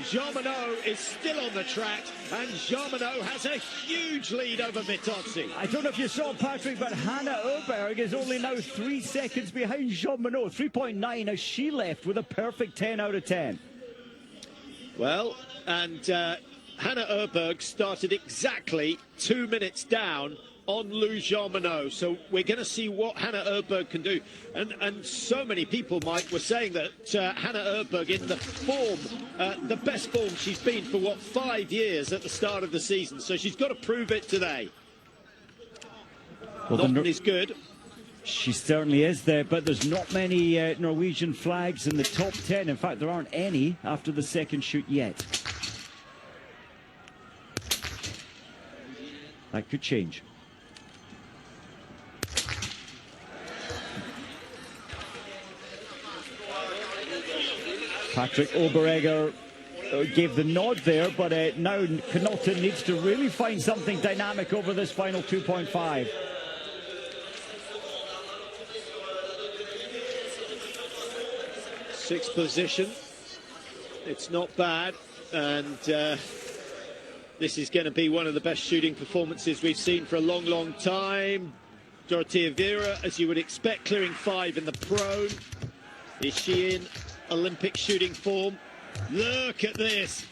Jeanmonnot is still on the track, and Jeanmonnot has a huge lead over Vitozzi. I don't know if you saw, Patrick, but Hanna Oeberg is only now 3 seconds behind Jeanmonnot. 3.9 as she left with a perfect 10 out of 10. Well, and Hanna Oeberg started exactly 2 minutes down on Lou Jeanmonnot, so we're going to see what Hanna Oeberg can do. And so many people, Mike, were saying that Hanna Oeberg in the form, the best form she's been for, what, 5 years at the start of the season. So she's got to prove it today. Well, Norton is good. She certainly is there, but there's not many Norwegian flags in the top 10. In fact, there aren't any after the second shoot yet. That could change. Patrick Oberegger gave the nod there, but now Knotten needs to really find something dynamic over this final 2.5. Sixth position. It's not bad, and this is going to be one of the best shooting performances we've seen for a long, long time. Dorothea Viera, as you would expect, clearing 5 in the prone. Is she in Olympic shooting form? Look at this.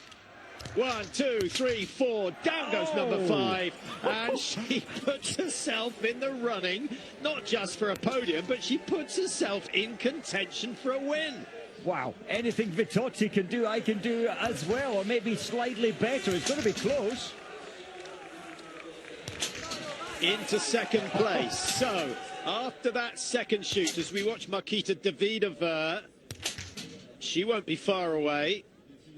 1, 2, 3, 4. Down goes number 5. And she puts herself in the running, not just for a podium, but she puts herself in contention for a win. Wow, anything Vitozzi can do, I can do as well, or maybe slightly better. It's going to be close. Into second place. So, after that second shoot, as we watch Markita Davidova, she won't be far away.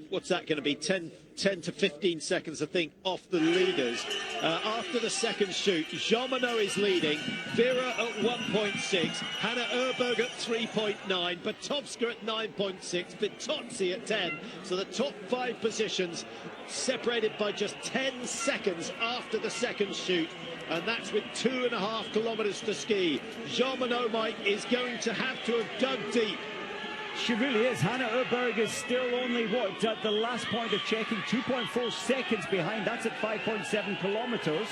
What's that going to be? 10 to 15 seconds, I think, off the leaders. After the second shoot, Jeanmonnot is leading. Viera at 1.6. Hanna Oeberg at 3.9. Biatowska at 9.6. Vitozzi at 10. So the top 5 positions separated by just 10 seconds after the second shoot. And that's with 2.5 kilometers to ski. Jeanmonnot, Mike, is going to have to have dug deep. She really is. Hanna Oeberg is still only, what, at the last point of checking, 2.4 seconds behind. That's at 5.7 kilometers.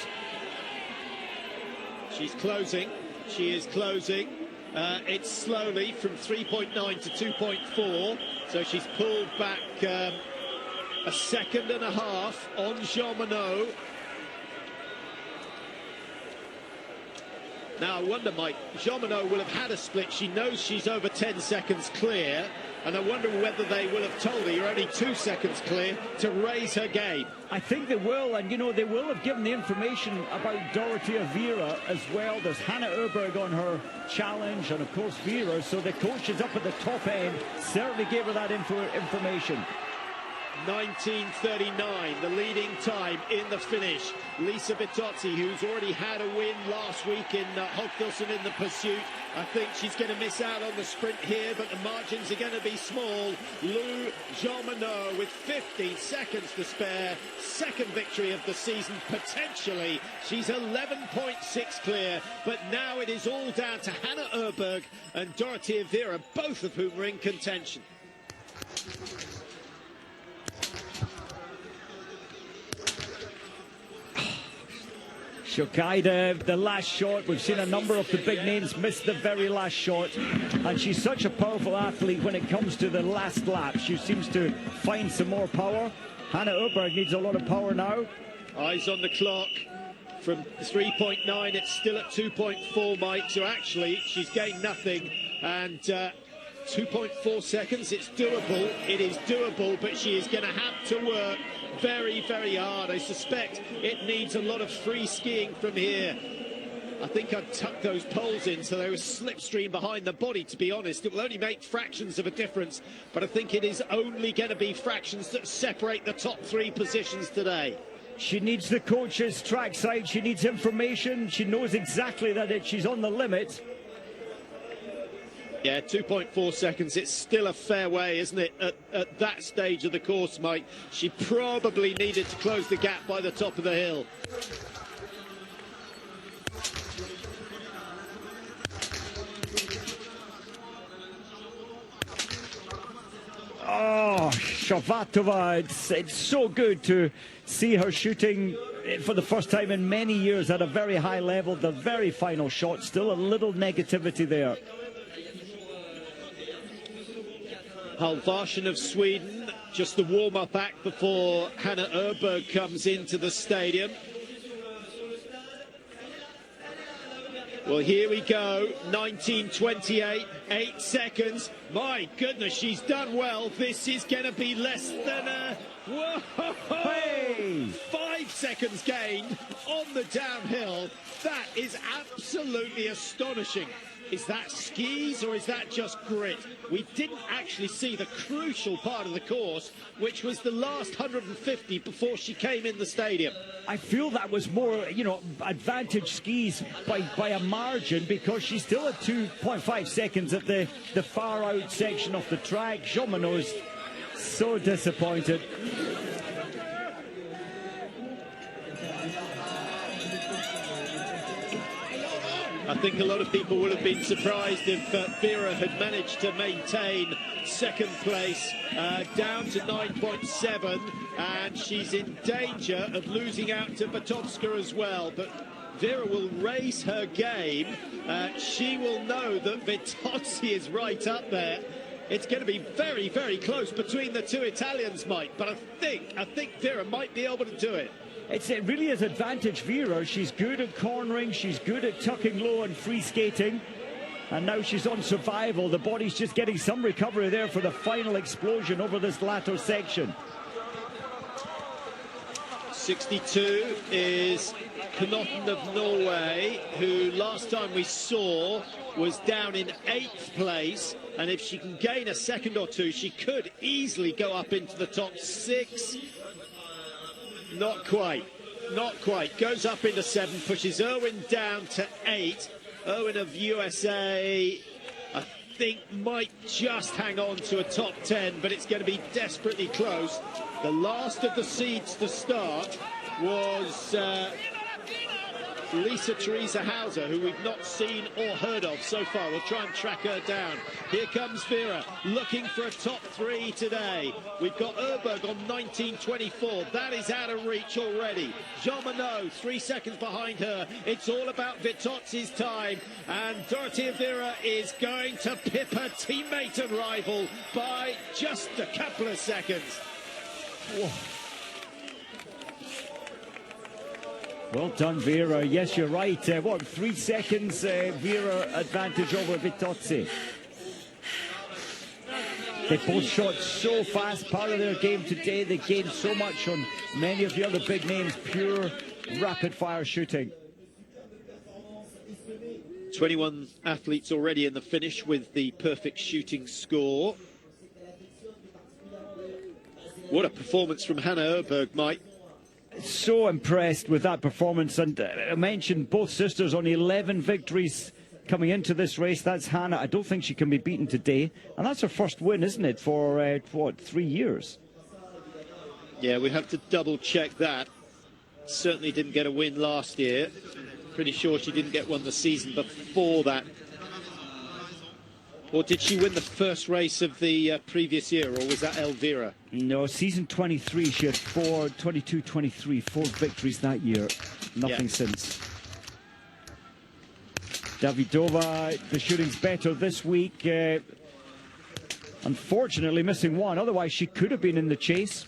She's closing. She is closing. It's slowly from 3.9 to 2.4. So she's pulled back a second and a half on Jeanmonnot. Now, I wonder, Mike, Jeanmonnot will have had a split. She knows she's over 10 seconds clear. and I wonder whether they will have told her you're only 2 seconds clear to raise her game. I think they will, and you know, they will have given the information about Dorothea Vera as well. There's Hanna Oeberg on her challenge, and of course Vera, so the coach is up at the top end, certainly gave her that information. 19:39, the leading time in the finish. Lisa Biathlete, who's already had a win last week in Hogfilson in the pursuit. I think she's going to miss out on the sprint here, but the margins are going to be small. Lou Jeanmonnot with 15 seconds to spare. Second victory of the season, potentially. She's 11.6 clear, but now it is all down to Hanna Oeberg and Dorothea Vera, both of whom are in contention. Shokaida, the last shot. We've seen a number of the big names miss the very last shot, and she's such a powerful athlete when it comes to the last lap. She seems to find some more power. Hanna Oeberg needs a lot of power now. Eyes on the clock. From 3.9, it's still at 2.4, Mike. So actually, she's gained nothing, and 2.4 seconds. It's doable. It is doable, but she is going to have to work very, very hard. I suspect it needs a lot of free skiing from here. I think I'd tuck those poles in so there was slipstream behind the body, to be honest. It will only make fractions of a difference, but I think it is only going to be fractions that separate the top 3 positions today. She needs the coach's trackside. She needs information. She knows exactly that she's on the limit. Yeah, 2.4 seconds. It's still a fair way, isn't it, at that stage of the course, Mike? She probably needed to close the gap by the top of the hill. Oh, Shavatova, it's so good to see her shooting for the first time in many years at a very high level. The very final shot, still a little negativity there. Halvarsson of Sweden, just the warm-up act before Hanna Oeberg comes into the stadium. Well, here we go, 19:28, 8 seconds. My goodness, she's done well. This is going to be less than a... Whoa! Hey! 5 seconds gained on the downhill. That is absolutely astonishing. Is that skis or is that just grit? We didn't actually see the crucial part of the course, which was the last 150 before she came in the stadium. I feel that was more, you know, advantage skis by a margin, because she's still at 2.5 seconds at the far out section of the track. Jeanmonnot is so disappointed. I think a lot of people would have been surprised if Vera had managed to maintain second place down to 9.7, and she's in danger of losing out to Batovska as well. But Vera will raise her game. She will know that Vittozzi is right up there. It's going to be very, very close between the two Italians, Mike. But I think Vera might be able to do it. It really is advantage Vera. She's good at cornering, she's good at tucking low and free skating, and now she's on survival. The body's just getting some recovery there for the final explosion over this latter section. 62 is Knotten of Norway, who last time we saw was down in 8th place, and if she can gain a second or two, she could easily go up into the top 6. Not quite, not quite. Goes up into 7, pushes Irwin down to 8. Irwin of USA, I think, might just hang on to a top 10, but it's going to be desperately close. The last of the seeds to start was Lisa Theresa Hauser, who we've not seen or heard of so far. We'll try and track her down. Here comes Vera, looking for a top 3 today. We've got Oeberg on 19:24. That is out of reach already. Jeanmonnot, 3 seconds behind her. It's all about Vittozzi's time. And Dorothea Vera is going to pip her teammate and rival by just a couple of seconds. Whoa. Well done, Vera. Yes, you're right. 3 seconds Vera advantage over Vittozzi. They both shot so fast, part of their game today. They gained so much on many of the other big names, pure rapid-fire shooting. 21 athletes already in the finish with the perfect shooting score. What a performance from Hanna Oeberg, Mike. So impressed with that performance, and I mentioned both sisters on 11 victories coming into this race. That's Hanna. I don't think she can be beaten today, and that's her first win, isn't it, for what, 3 years? Yeah, we have to double check that. Certainly didn't get a win last year. Pretty sure she didn't get one the season before that. Or did she win the first race of the previous year, or was that Elvira? No, season 23, she had 22-23, 4 victories that year. Nothing since. Davidova, the shooting's better this week. Unfortunately, missing one. Otherwise, she could have been in the chase.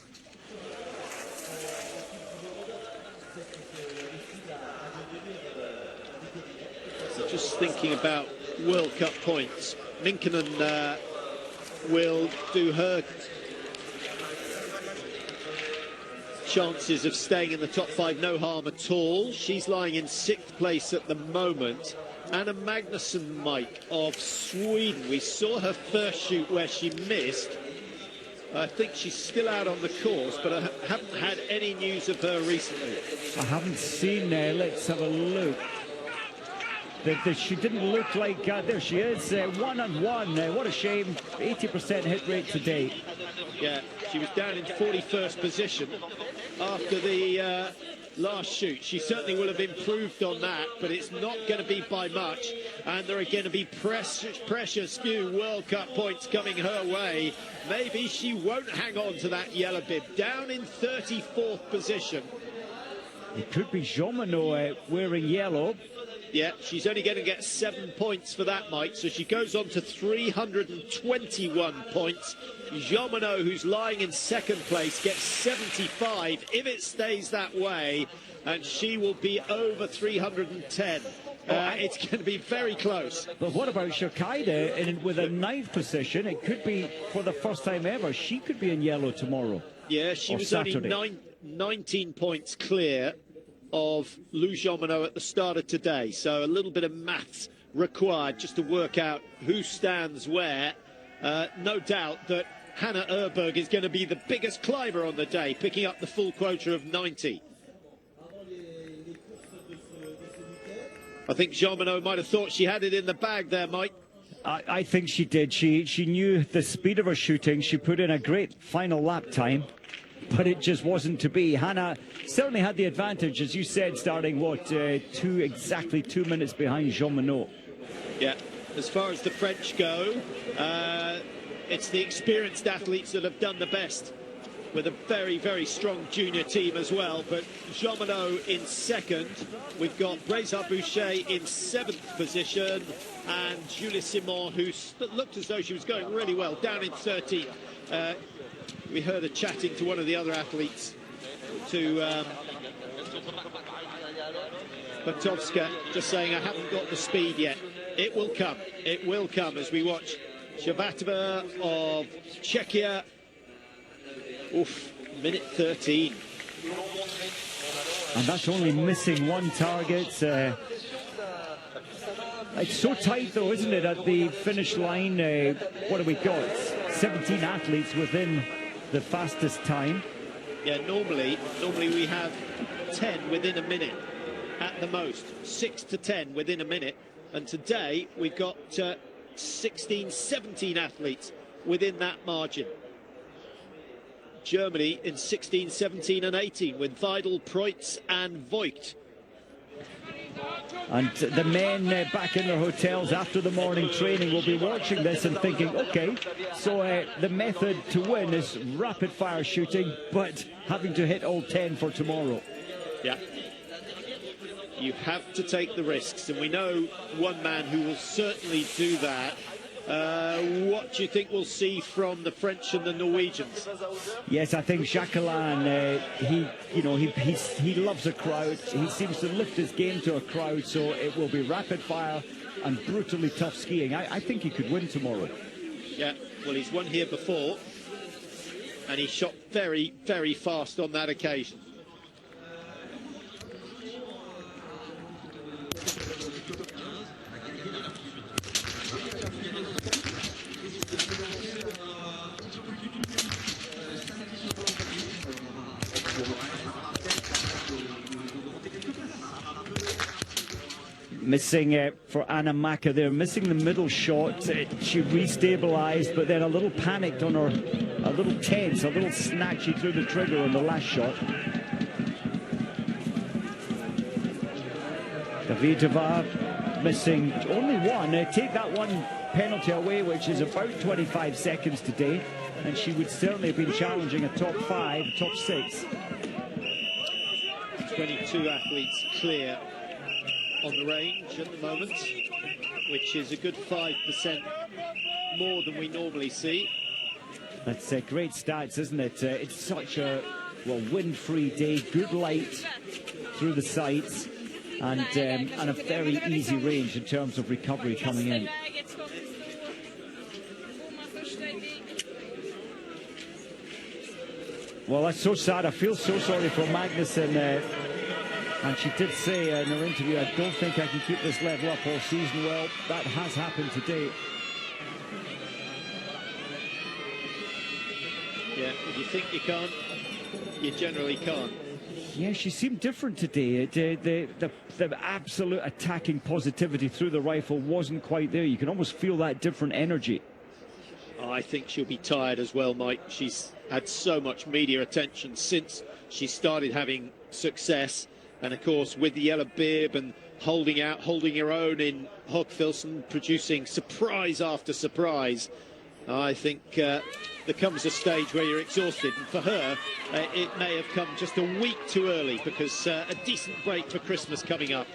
So just thinking about World Cup points. Minkkinen will do her chances of staying in the top 5 no harm at all. She's lying in 6th place at the moment. Anna Magnusson, Mike, of Sweden. We saw her first shoot where she missed. I think she's still out on the course, but I haven't had any news of her recently. I haven't seen her. Let's have a look. She didn't look like... there she is, 1-on-1. What a shame. 80% hit rate today. Yeah, she was down in 41st position after the last shoot. She certainly will have improved on that, but it's not going to be by much. And there are going to be precious few World Cup points coming her way. Maybe she won't hang on to that yellow bib. Down in 34th position. It could be Jeanmonnot wearing yellow. Yeah, she's only going to get 7 points for that, Mike. So she goes on to 321 points. Jeanmonnot, who's lying in 2nd place, gets 75 if it stays that way, and she will be over 310. It's going to be very close. But what about Shakaida with a 9th position? It could be for the first time ever. She could be in yellow tomorrow. Yeah, she was Saturday. only 19 points clear of Lou Jeanmonnot at the start of today. So a little bit of maths required just to work out who stands where. No doubt that Hanna Oeberg is going to be the biggest climber on the day, picking up the full quota of 90. I think Jeanmonnot might have thought she had it in the bag there, Mike. I think she did. She knew the speed of her shooting. She put in a great final lap time, but it just wasn't to be. Hanna certainly had the advantage, as you said, starting, exactly 2 minutes behind Jeanmonnot. Yeah, as far as the French go, it's the experienced athletes that have done the best, with a very, very strong junior team as well. But Jeanmonnot in 2nd. We've got Breza Boucher in 7th position, and Julie Simon, who looked as though she was going really well, down in 13th. We heard her chatting to one of the other athletes, to Batovska, just saying, I haven't got the speed yet. It will come. It will come as we watch Shabatova of Czechia. Oof, minute 13. And that's only missing one target. It's so tight, though, isn't it, at the finish line? What have we got? 17 athletes within the fastest time. Yeah, normally we have 10 within a minute at the most, 6 to 10 within a minute, and today we've got 16, 17 athletes within that margin. Germany in 16, 17 and 18 with Weidel, Preutz and Voigt. And the men back in their hotels after the morning training will be watching this and thinking, okay, so the method to win is rapid fire shooting, but having to hit all 10 for tomorrow. Yeah. You have to take the risks, and we know one man who will certainly do that. What do you think we'll see from the French and the Norwegians? Yes, I think Jacqueline, he loves a crowd. He seems to lift his game to a crowd, so it will be rapid fire and brutally tough skiing. I think he could win tomorrow. Yeah, Well, he's won here before, and he shot very, very fast on that occasion. Missing for Anna Maka there, missing the middle shot. She restabilised, but then a little panicked on her, a little tense, a little snatchy through the trigger on the last shot. Davidova missing only one. Take that one penalty away, which is about 25 seconds today, and she would certainly have been challenging a top 5, top 6. 22 athletes clear on the range at the moment, which is a good 5% more than we normally see. That's great stats, isn't it? It's such a wind-free day, good light through the sights, and a very easy range in terms of recovery coming in. Well, that's so sad. I feel so sorry for Magnussen. And she did say in her interview, I don't think I can keep this level up all season. Well, that has happened today. Yeah, if you think you can't, you generally can't. Yeah, she seemed different today. The absolute attacking positivity through the rifle wasn't quite there. You can almost feel that different energy. I think she'll be tired as well, Mike. She's had so much media attention since she started having success. And of course, with the yellow bib and holding her own in Hogfilsen, producing surprise after surprise, I think there comes a stage where you're exhausted. And for her, it may have come just a week too early, because a decent break for Christmas coming up.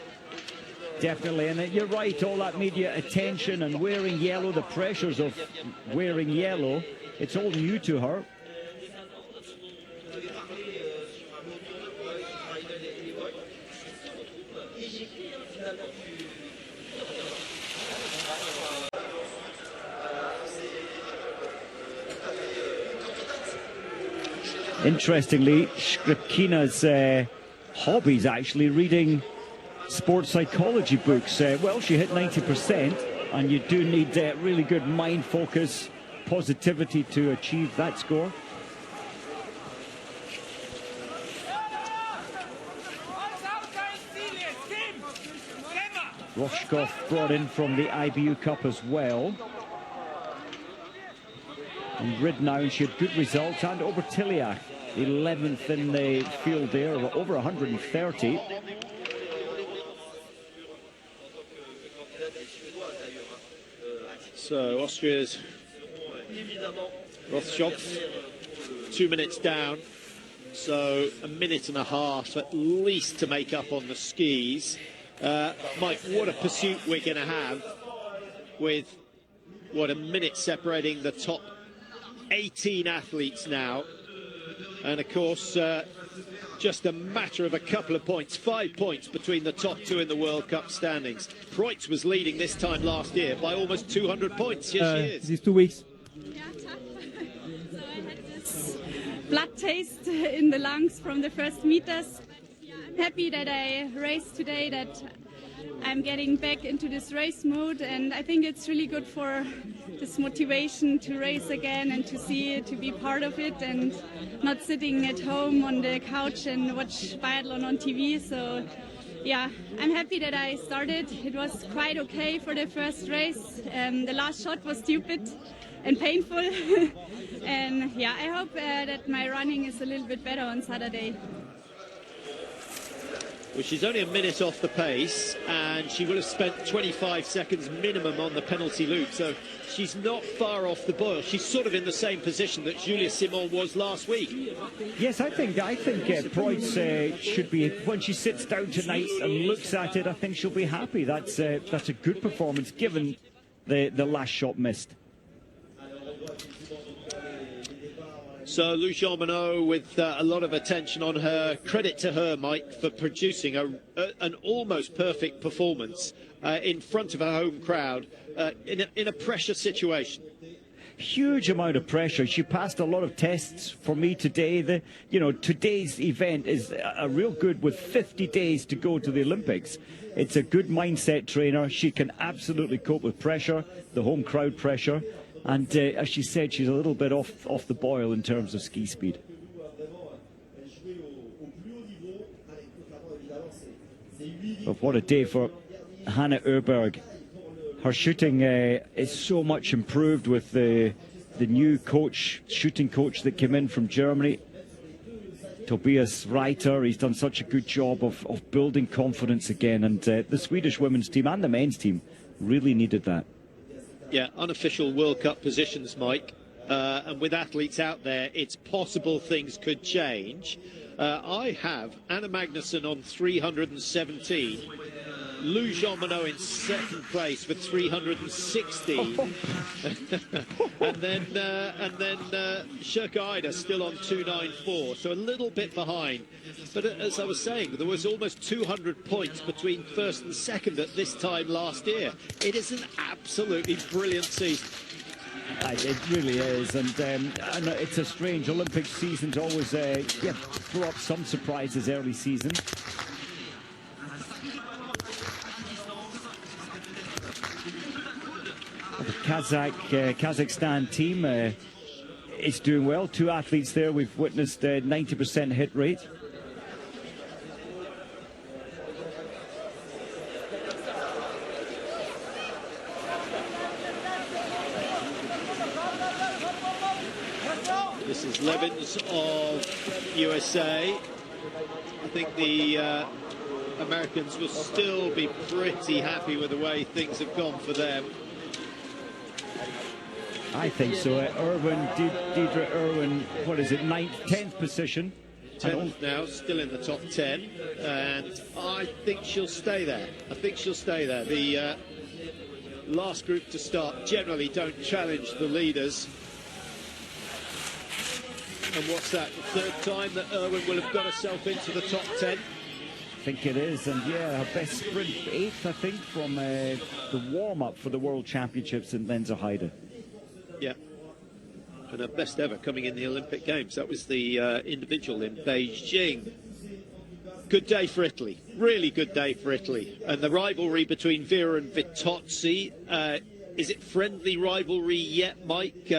Definitely, and you're right, all that media attention and wearing yellow, the pressures of wearing yellow, it's all new to her. Interestingly, Skripkina's hobbies actually reading sports psychology books. Well, she hit 90%, and you do need really good mind focus, positivity to achieve that score. Roshkov brought in from the IBU Cup as well. And Ridnow, she had good results, and Obertiliach, 11th in the field there, over 130. So Austria's Rothschild, 2 minutes down, so a minute and a half at least to make up on the skis. Mike, what a pursuit we're going to have with, a minute separating the top 18 athletes now. And of course, just a matter of a couple of points, 5 points between the top 2 in the World Cup standings. Preutz was leading this time last year by almost 200 points. Here she is. These 2 weeks. Yeah, tough. So I had this blood taste in the lungs from the first meters. I'm happy that I raced today, that I'm getting back into this race mode, and I think it's really good for this motivation to race again and to see it, to be part of it, and not sitting at home on the couch and watch biathlon on TV. So yeah, I'm happy that I started. It was quite okay for the first race. The last shot was stupid and painful. And yeah, I hope that my running is a little bit better on Saturday. Well, she's only a minute off the pace, and she will have spent 25 seconds minimum on the penalty loop, so she's not far off the boil. She's sort of in the same position that Julia Simon was last week. Yes, I think Preutz should be, when she sits down tonight and looks at it, I think she'll be happy. That's a good performance given the last shot missed. So Lou Jeanmonnot with a lot of attention on her. Credit to her, Mike, for producing an almost perfect performance in front of a home crowd in a pressure situation. huge amount of pressure. She passed a lot of tests for me today. Today's event is a real good with 50 days to go to the Olympics. It's a good mindset trainer. She can absolutely cope with pressure, the home crowd pressure. And as she said, she's a little bit off the boil in terms of ski speed. But what a day for Hanna Oeberg. Her shooting is so much improved with the new shooting coach that came in from Germany, Tobias Reiter. He's done such a good job of building confidence again, and the Swedish women's team and the men's team really needed that. Yeah, unofficial World Cup positions, Mike, and with athletes out there, it's possible things could change. I have Anna Magnusson on 317, Lou Jeanmonnot in second place with 316, and then Shirka Ida still on 294, so a little bit behind. But as I was saying, there was almost 200 points between first and second at this time last year. It is an absolutely brilliant season. It really is, and it's a strange Olympic season to always throw up some surprises early season. The Kazakhstan team is doing well. 2 athletes there. We've witnessed 90% hit rate. This is Levins of USA. I think the Americans will still be pretty happy with the way things have gone for them. I think so. Deidre Irwin, what is it, 9th, 10th position? 10th now, still in the top 10, and I think she'll stay there. I think she'll stay there. The last group to start generally don't challenge the leaders. And what's that, the 3rd time that Irwin will have got herself into the top 10? I think it is, and yeah, her best sprint, 8th, I think, from the warm-up for the World Championships in Lenzerheide. Yeah, and her best ever coming in the Olympic Games. That was the individual in Beijing. Good day for Italy, really good day for Italy. And the rivalry between Vera and Vitozzi, is it friendly rivalry yet, Mike?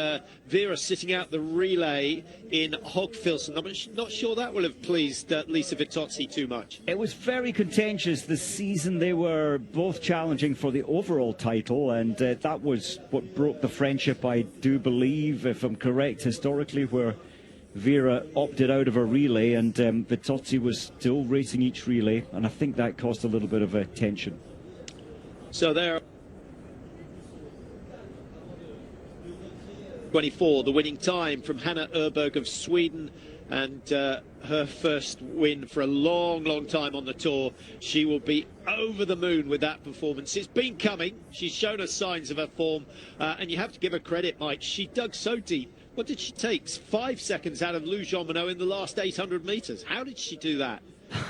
Vera sitting out the relay in Hogfilsen. I'm not sure that will have pleased Lisa Vitozzi too much. It was very contentious this season. They were both challenging for the overall title, and that was what broke the friendship, I do believe, if I'm correct, historically, where Vera opted out of a relay and Vitozzi was still racing each relay, and I think that caused a little bit of a tension. So there. 24, the winning time from Hanna Oeberg of Sweden, and her first win for a long time on the tour. She will be over the moon with that performance. It's been coming. She's shown us signs of her form, and you have to give her credit, Mike. She dug so deep. What did she take? 5 seconds out of Lou Jeanmonnot in the last 800 metres. How did she do that?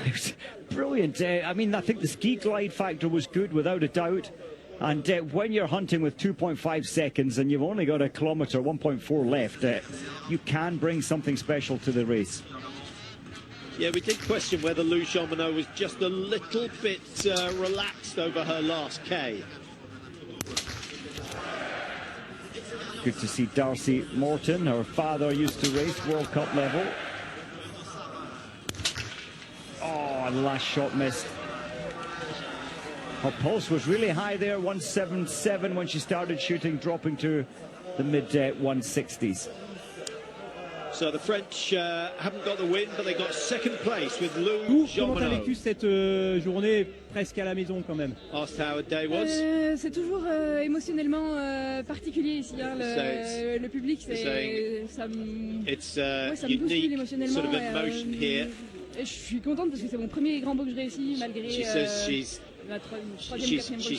It was brilliant. I mean, I think the ski glide factor was good, without a doubt. And when you're hunting with 2.5 seconds and you've only got 1 kilometre, 1.4 left, you can bring something special to the race. Yeah, we did question whether Lou Jeanmonnot was just a little bit relaxed over her last K. Good to see Darcy Morton. Her father used to race World Cup level. Oh, the last shot missed. Her pulse was really high there, 177 when she started shooting, dropping to the mid-160s. So the French haven't got the win, but they got second place with Lou Jeanmonnot. Comment as vécu cette journée presque à la maison quand même? Asked how a day was. C'est toujours émotionnellement particulier ici. Hein, le public, ça me bouscule émotionnellement. Sort of emotion here. Je suis contente parce que c'est mon premier grand beau que je réussis malgré. She says she's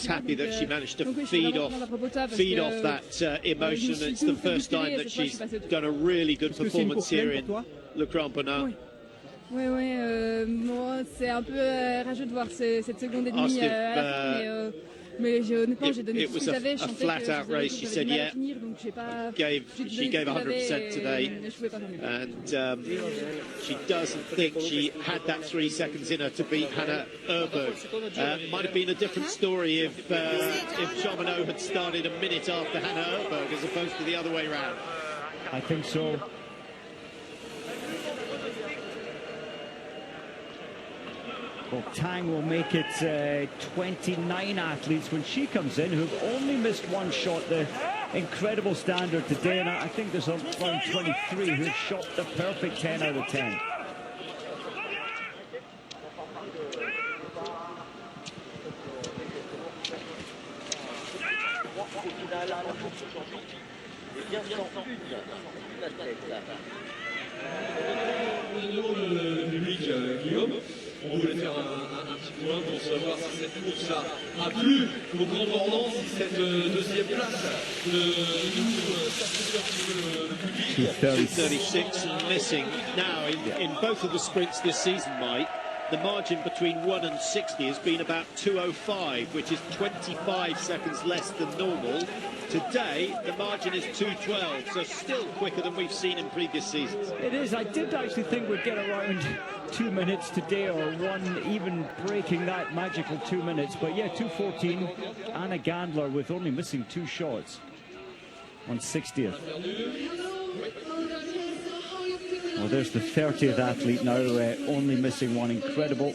happy that she managed to feed off that emotion. It's the first time that she's done a really good performance here in Le Cramponnat. Oui, bon, c'est un peu rageux de voir cette seconde et demie à la fin, mais It was a flat-out race. She said, yeah, she gave 100% today, and she doesn't think she had that 3 seconds in her to beat Hanna Oeberg. Might have been a different story if Jeanmonnot had started a minute after Hanna Oeberg as opposed to the other way round. I think so. Well, Tang will make it 29 athletes when she comes in who've only missed one shot. The incredible standard today, and I think there's around 23 who've shot the perfect 10 out of 10. On voulait faire un petit point pour savoir si cette course a plu au Grand Bornand, si cette deuxième place satisfait un petit peu le public. 2:36 missing. Now, in both of the sprints this season, Mike, the margin between 1 and 60 has been about 2:05, which is 25 seconds less than normal. Today, the margin is 2:12, so still quicker than we've seen in previous seasons. It is. I did actually think we'd get around 2 minutes today, or one even breaking that magical 2 minutes. But yeah, 2:14. Anna Gandler with only missing 2 shots on 60th. Well, there's the 30th athlete now, only missing 1. Incredible.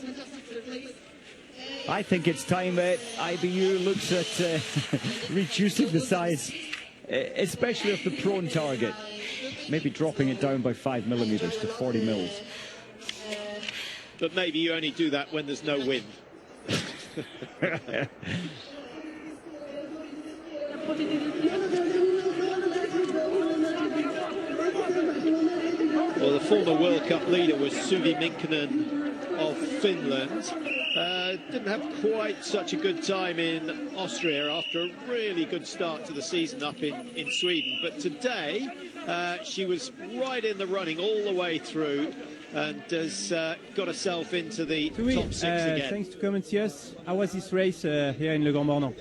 I think it's time IBU looks at reducing the size, especially of the prone target. Maybe dropping it down by 5 millimeters to 40 mils. But maybe you only do that when there's no wind. Well, the former World Cup leader was Suvi Minkkinen of Finland. Didn't have quite such a good time in Austria after a really good start to the season up in Sweden. But today, she was right in the running all the way through and has got herself into the top 6 again. Thanks to come and see us. How was this race here in Le Grand Bornand?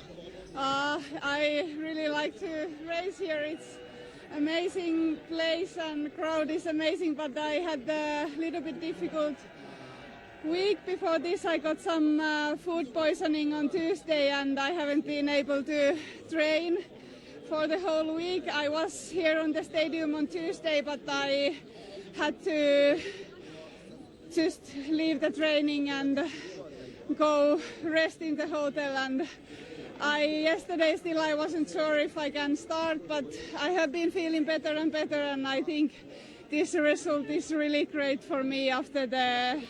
I really like to race here. It's amazing place and crowd is amazing, but I had a little bit difficult week before this. I got some food poisoning on Tuesday and I haven't been able to train for the whole week. I was here on the stadium on Tuesday, but I had to just leave the training and go rest in the hotel. And yesterday still I wasn't sure if I can start, but I have been feeling better and better, and I think this result is really great for me after the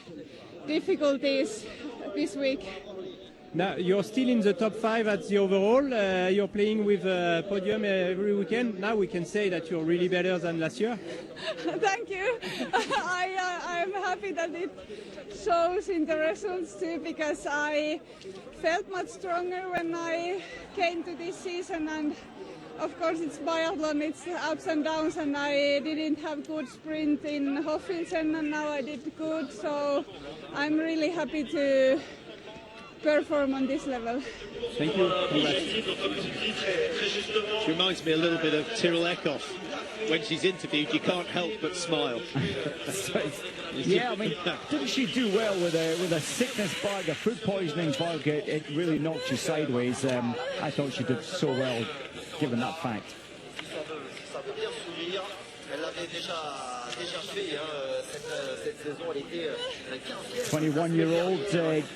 difficulties this week. Now you're still in the top 5 at the overall. You're playing with podium every weekend. Now we can say that you're really better than last year. Thank you. I'm happy that it shows in the results too, because I felt much stronger when I came to this season, and of course it's biathlon, it's ups and downs, and I didn't have good sprint in Hoffilsen and now I did good, so I'm really happy to perform on this level. Thank you. She reminds me a little bit of Tyrrell Eckhoff. When she's interviewed, you can't help but smile. Yeah, I mean, didn't she do well with a sickness bug, a food poisoning bug? It really knocked you sideways. I thought she did so well, given that fact. 21-year-old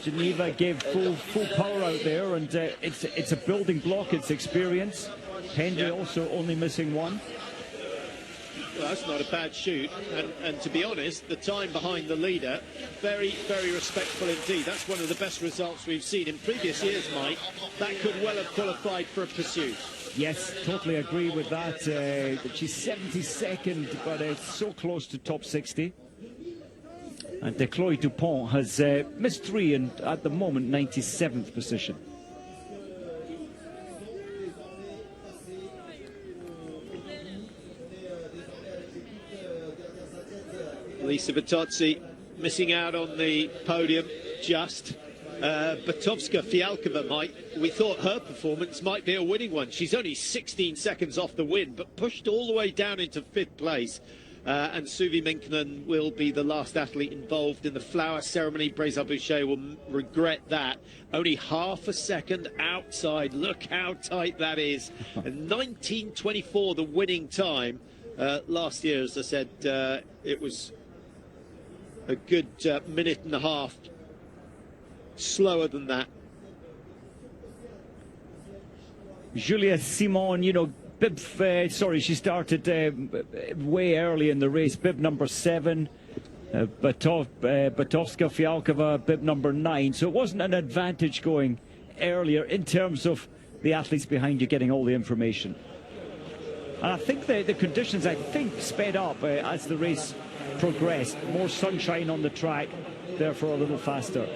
Geneva gave full power out there, and it's a building block. It's experience. Hendry also only missing 1. Well, that's not a bad shoot, and to be honest, the time behind the leader, very, very respectful indeed. That's one of the best results we've seen in previous years, Mike. That could well have qualified for a pursuit. Yes, totally agree with that. She's 72nd, but it's so close to top 60. And Chloe Dupont has missed 3 and at the moment 97th position. Lisa Bertozzi missing out on the podium just. Batovska Fialkova, Mike, we thought her performance might be a winning one. She's only 16 seconds off the win, but pushed all the way down into 5th place. And Suvi Minkkinen will be the last athlete involved in the flower ceremony. Breza Boucher will regret that. Only half a second outside. Look how tight that is. 19:24, the winning time. Last year, as I said, it was a good minute and a half slower than that. Julia Simon, you know, bib, she started way early in the race, bib number 7. Batovska Fialkova, bib number 9. So it wasn't an advantage going earlier in terms of the athletes behind you getting all the information. And I think the conditions, sped up as the race progressed. More sunshine on the track, therefore a little faster.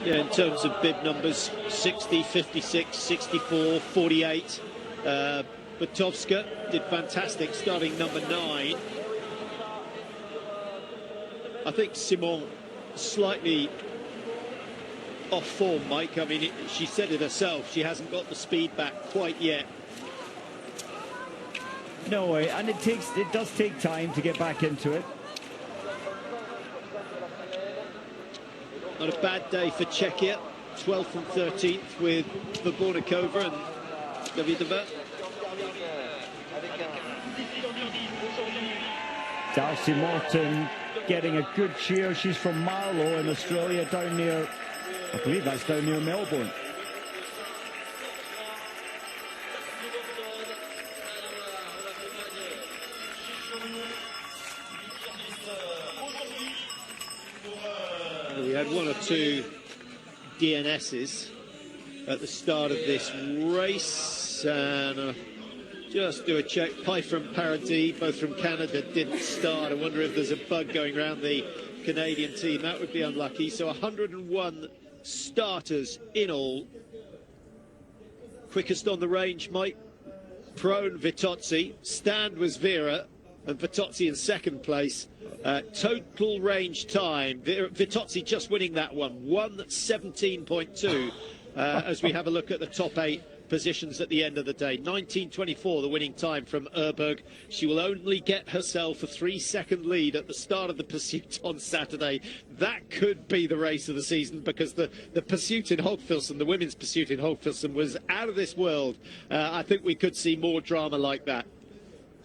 Yeah, in terms of bib numbers, 60, 56, 64, 48. Batovska did fantastic, starting number 9. I think Simon slightly off form, Mike. I mean, she said it herself. She hasn't got the speed back quite yet. No, and it does take time to get back into it. Not a bad day for Czechia, 12th and 13th with Bornand and Davidova. Darcy Morton getting a good cheer. She's from Marlow in Australia, down near, I believe that's down near Melbourne. We had 1 or 2 DNSs at the start of this race, and just do a check. Pfeiffer and Paradis, both from Canada, didn't start. I wonder if there's a bug going around the Canadian team. That would be unlucky. So 101 starters in all. Quickest on the range, Mike. Prone Vitozzi. Stand was Vera, and Vitozzi in 2nd place. Total range time, Vitozzi just winning that one, 1:17.2, as we have a look at the top 8 positions at the end of the day. 19:24, the winning time from Oeberg. She will only get herself a 3-second lead at the start of the pursuit on Saturday. That could be the race of the season, because the pursuit in Hogfilsen, the women's pursuit in Hogfilsen, was out of this world. I think we could see more drama like that.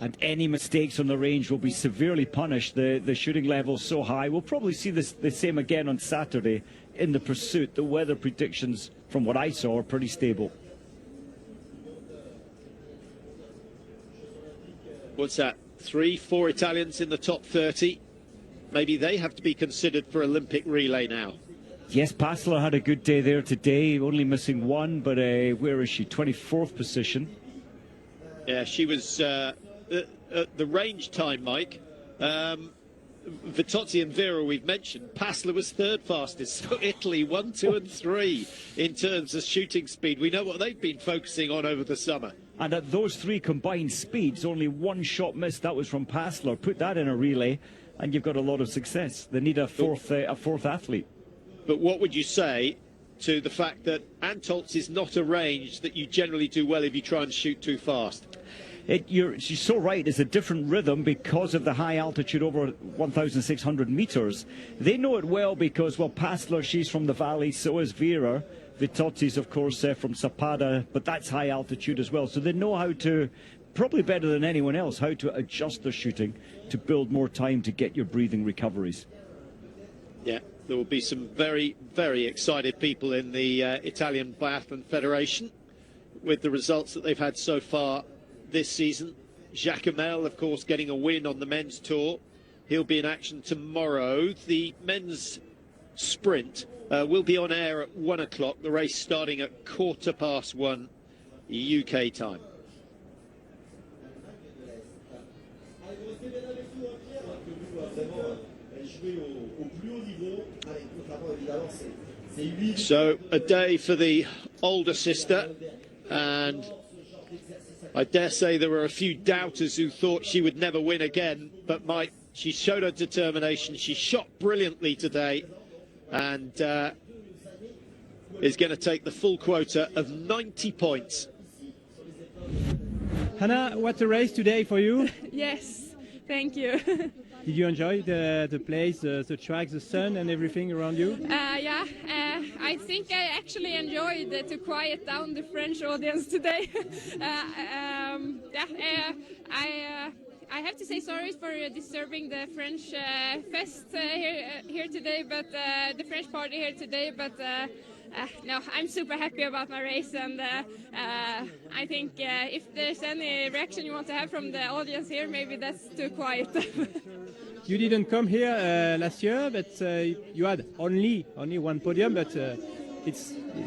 And any mistakes on the range will be severely punished. The shooting level is so high. We'll probably see the same again on Saturday in the pursuit. The weather predictions, from what I saw, are pretty stable. What's that? 3, 4 Italians in the top 30. Maybe they have to be considered for Olympic relay now. Yes, Passler had a good day there today, only missing 1, but where is she? 24th position. Yeah, she was the range time, Mike. Vitozzi and Vera we've mentioned. Passler was 3rd fastest. So Italy 1, 2 and 3 in terms of shooting speed. We know what they've been focusing on over the summer. And at those 3 combined speeds, only 1 shot missed. That was from Passler. Put that in a relay, and you've got a lot of success. They need a fourth athlete. But what would you say to the fact that Antolz is not a range that you generally do well if you try and shoot too fast? She's so right. It's a different rhythm because of the high altitude over 1,600 meters. They know it well because, well, Passler, she's from the valley, so is Vera. Vitozzi's, of course, from Zapata, but that's high altitude as well. So they know how to, probably better than anyone else, how to adjust their shooting to build more time to get your breathing recoveries. Yeah, there will be some very, very excited people in the Italian Biathlon Federation with the results that they've had so far this season. Jacquemel, of course, getting a win on the men's tour. He'll be in action tomorrow. The men's sprint will be on air at 1 o'clock. The race starting at 1:15 UK time. jouer au plus haut niveau So a day for the older sister, and I dare say there were a few doubters who thought she would never win again, but she showed her determination. She shot brilliantly today, and is going to take the full quota of 90 points. Hanna, what a race today for you. Yes, thank you. Did you enjoy the place, the track, the sun and everything around you? Yeah, I think I actually enjoyed to quiet down the French audience today. I have to say sorry for disturbing the French fest here today, but the French party here today, but no, I'm super happy about my race, and I think if there's any reaction you want to have from the audience here, maybe that's too quiet. You didn't come here last year, but you had only one podium, but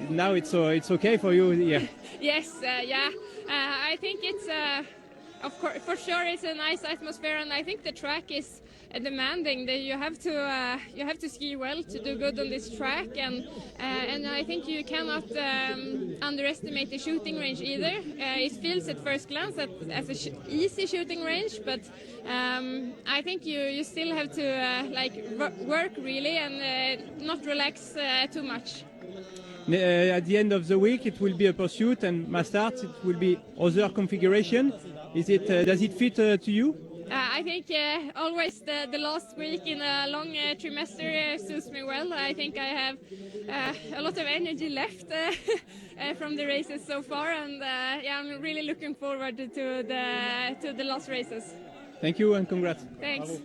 now it's okay for you here. Yes, yeah, I think it's of course for sure it's a nice atmosphere, and I think the track is demanding. That you have to ski well to do good on this track, and I think you cannot underestimate the shooting range either. It feels at first glance as an easy shooting range, but I think you still have to work really and not relax too much. At the end of the week, it will be a pursuit, and Mass Start it will be other configuration. Does it fit to you? I think always the last week in a long trimester suits me well. I think I have a lot of energy left from the races so far, and yeah, I'm really looking forward to the last races. Thank you and congrats. Thanks.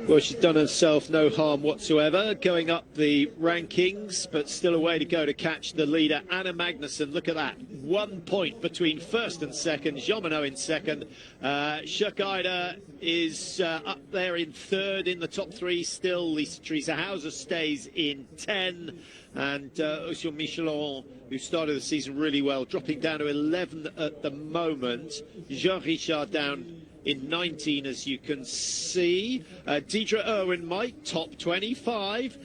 Well, she's done herself no harm whatsoever, going up the rankings, but still a way to go to catch the leader, Anna Magnusson. Look at that, 1 point between first and second, Jeanmonnot in second. Schöckeide is up there in third in the top three still. Lisa Hauser stays in 10, and Oslo Michelon, who started the season really well, dropping down to 11 at the moment. Jean-Richard down in 19, as you can see. Deidre Irwin, Mike, top 25,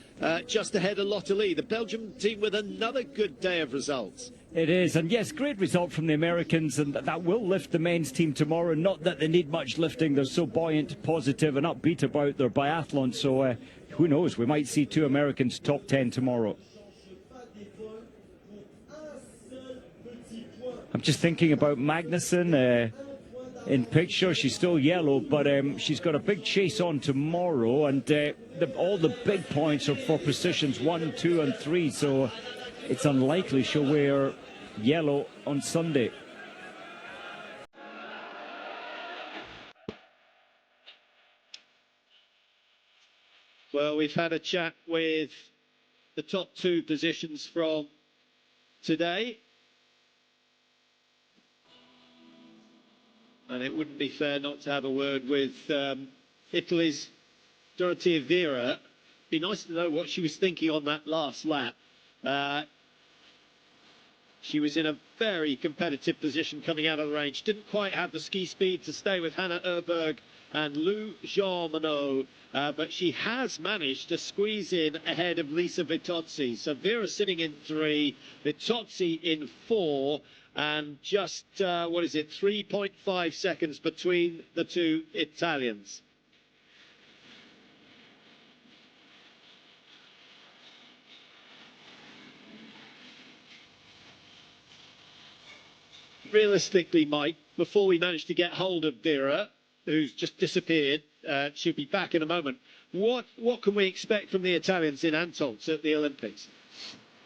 just ahead of Lotte Lee. The Belgium team with another good day of results. It is, and yes, great result from the Americans, and that will lift the men's team tomorrow. Not that they need much lifting, they're so buoyant, positive and upbeat about their biathlon, so who knows, we might see two Americans top 10 tomorrow. I'm just thinking about Magnusson. In picture, she's still yellow, but she's got a big chase on tomorrow, and all the big points are for positions 1, 2 and 3, so it's unlikely she'll wear yellow on Sunday. Well, we've had a chat with the top two positions from today. And it wouldn't be fair not to have a word with Italy's Dorothea Viera. Be nice to know what she was thinking on that last lap. She was in a very competitive position coming out of the range. Didn't quite have the ski speed to stay with Hanna Oeberg and Lou Jeanmonnot, but she has managed to squeeze in ahead of Lisa Vitozzi. So Viera sitting in 3, Vitozzi in 4, and just, 3.5 seconds between the two Italians. Realistically, Mike, before we manage to get hold of Viera, who's just disappeared, she'll be back in a moment. What can we expect from the Italians in Antolz at the Olympics?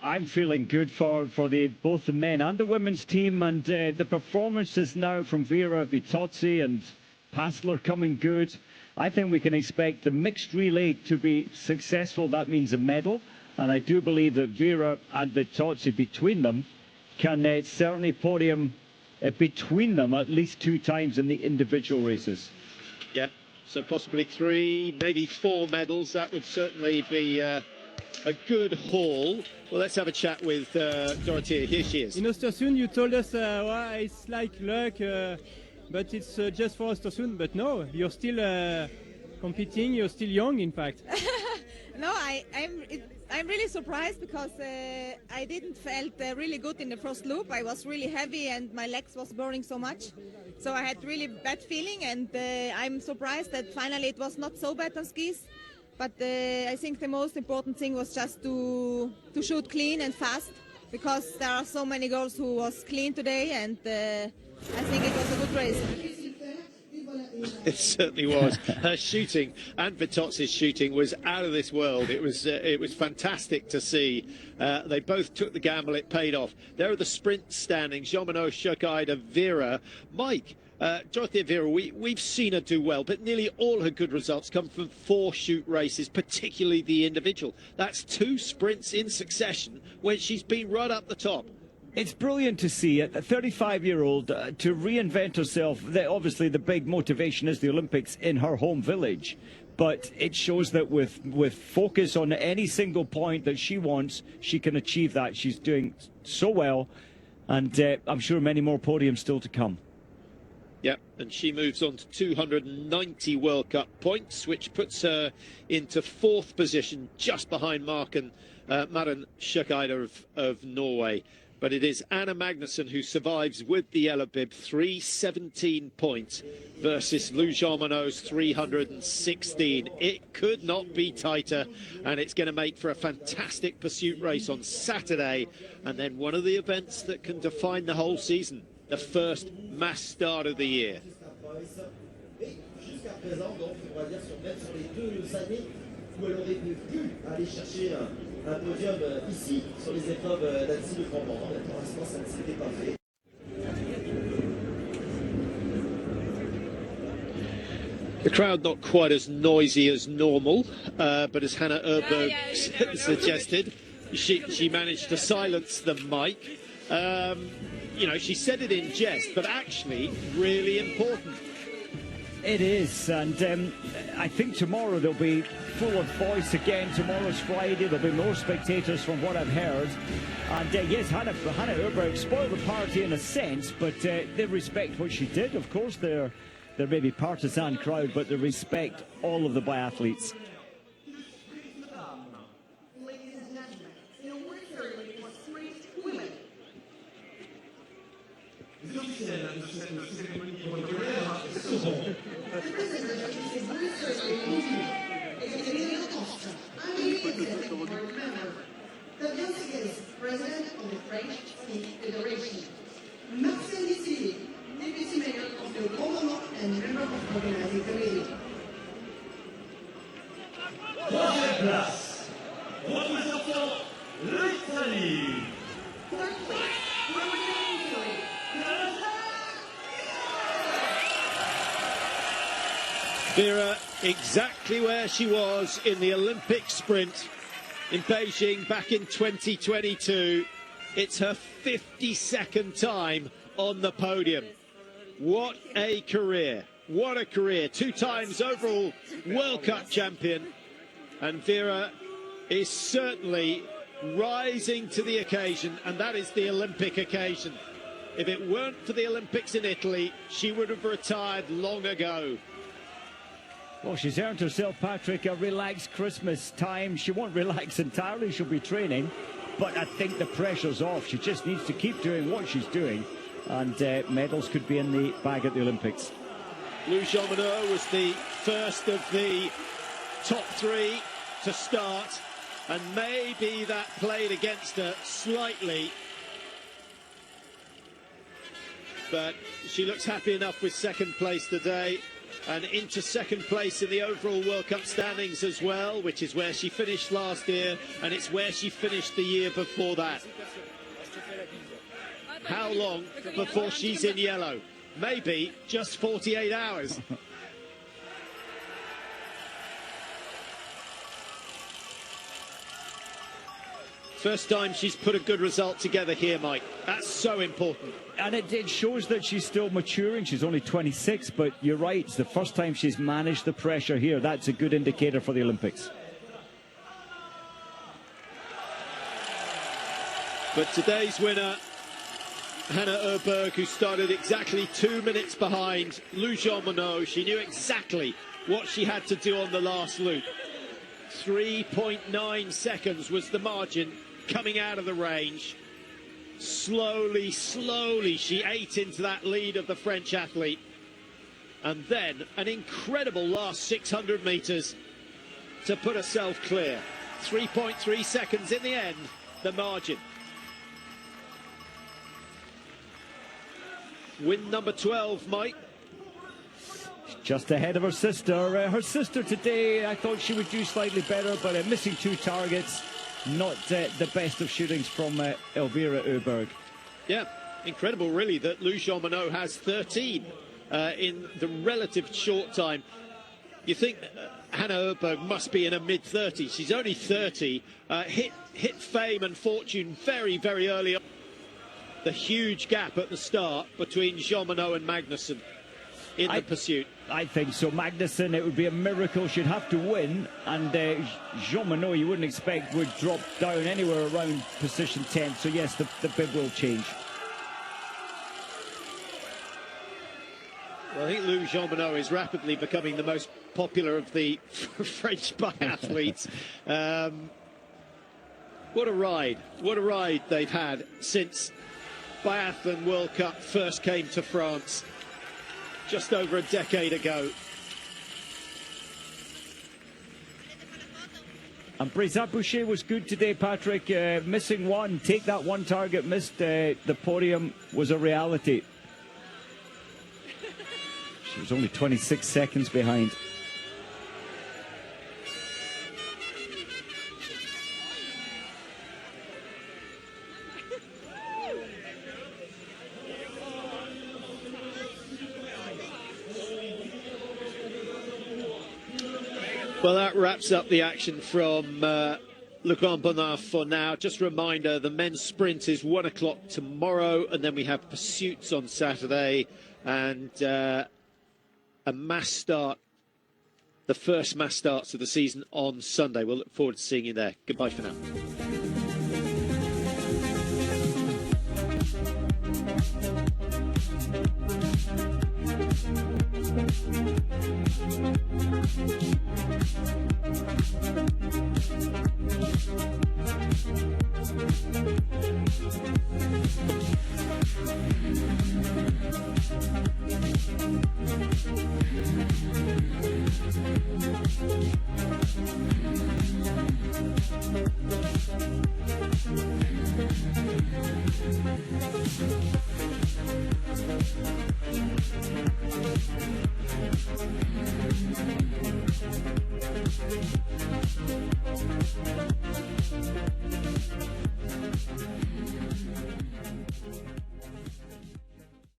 I'm feeling good for both the men and the women's team, and the performances now from Viera, Vitozzi and Passler coming good. I think we can expect the mixed relay to be successful. That means a medal, and I do believe that Viera and Vitozzi between them can certainly podium between them at least 2 times in the individual races. Yeah, so possibly 3, maybe 4 medals. That would certainly be a good haul. Well, let's have a chat with Dorothea. Here she is. In Oestersund, you told us it's like luck, but it's just for Oestersund. But no, you're still competing. You're still young, in fact. No, I'm really surprised because I didn't felt really good in the first loop. I was really heavy and my legs was burning so much. So I had really bad feeling, and I'm surprised that finally it was not so bad on skis. But I think the most important thing was just to shoot clean and fast, because there are so many girls who was clean today, and I think it was a good race. It certainly was. Her shooting and Vitotz's shooting was out of this world. It was fantastic to see. They both took the gamble. It paid off. There are the sprint standings. Jeanmonnot, Schöckeider, Vera. Mike, Dorothea Vera, we've seen her do well, but nearly all her good results come from 4 shoot races, particularly the individual. That's 2 sprints in succession when she's been right up the top. It's brilliant to see a 35-year-old to reinvent herself. Obviously, the big motivation is the Olympics in her home village. But it shows that with focus on any single point that she wants, she can achieve that. She's doing so well, and I'm sure many more podiums still to come. Yeah, and she moves on to 290 World Cup points, which puts her into 4th position, just behind Maren Schöckeider of Norway. But it is Anna Magnusson who survives with the yellow bib, 317 points versus Lou Jeanmonnot's 316. It could not be tighter, and it's going to make for a fantastic pursuit race on Saturday, and then one of the events that can define the whole season, the first mass start of the year. Où elle aurait pu aller chercher un podium ici sur les épreuves d'Annecy de Bornand. Mais pour l'instant, ça ne s'était pas fait. The crowd not quite as noisy as normal, but as Hanna Oeberg suggested, she managed to silence the mic. You know, she said it in jest, but actually really important. It is, and I think tomorrow they'll be full of voice again. Tomorrow's Friday, there'll be more spectators from what I've heard. And yes, Hanna Oeberg spoiled the party in a sense, but they respect what she did. Of course, they're maybe partisan crowd, but they respect all of the biathletes. President of the French Ski Federation. Marcel Décidé, Deputy Mayor of the Bornand and member of the organizing committee. Troisième place, représentant l'Italie. Vera exactly where she was in the Olympic sprint in Beijing back in 2022. It's her 52nd time on the podium. What a career. What a career. 2 times overall World Cup champion. And Vera is certainly rising to the occasion, and that is the Olympic occasion. If it weren't for the Olympics in Italy, she would have retired long ago. Well, she's earned herself, Patrick, a relaxed Christmas time. She won't relax entirely, she'll be training, but I think the pressure's off. She just needs to keep doing what she's doing, and medals could be in the bag at the Olympics. Lou Jeanmonnot was the first of the top 3 to start, and maybe that played against her slightly. But she looks happy enough with 2nd place today, and into 2nd place in the overall World Cup standings as well, which is where she finished last year, and it's where she finished the year before that. How long before she's in yellow? Maybe just 48 hours. First time she's put a good result together here, Mike. That's so important. And it shows that she's still maturing. She's only 26, but you're right. It's the first time she's managed the pressure here. That's a good indicator for the Olympics. But today's winner, Hanna Oeberg, who started exactly 2 minutes behind Lou Jeanmonnot. She knew exactly what she had to do on the last loop. 3.9 seconds was the margin coming out of the range. Slowly, slowly, she ate into that lead of the French athlete. And then an incredible last 600 metres to put herself clear. 3.3 seconds in the end, the margin. Win number 12, Mike. Just ahead of her sister. Her sister today, I thought she would do slightly better, but missing 2 targets. Not the best of shootings from Elvira Oeberg. Yeah, incredible really that Lou Jeanmonnot has 13 in the relative short time. You think Hanna Oeberg must be in her mid-30s. She's only 30, hit fame and fortune very, very early on. The huge gap at the start between Jeanmonnot and Magnussen in the pursuit. I think so. Magnussen, it would be a miracle. She'd have to win, and Jeanmonnot, you wouldn't expect, would drop down anywhere around position 10. So yes, the bib will change. Well, I think Lou Jeanmonnot is rapidly becoming the most popular of the French biathletes. What a ride they've had since Biathlon World Cup first came to France just over a decade ago. And Brézat Boucher was good today, Patrick. Missing one, take that one target missed. The podium was a reality. She was only 26 seconds behind. Well, that wraps up the action from Le Grand Bonnard for now. Just a reminder, the men's sprint is 1 o'clock tomorrow, and then we have pursuits on Saturday and a mass start, the first mass starts of the season on Sunday. We'll look forward to seeing you there. Goodbye for now.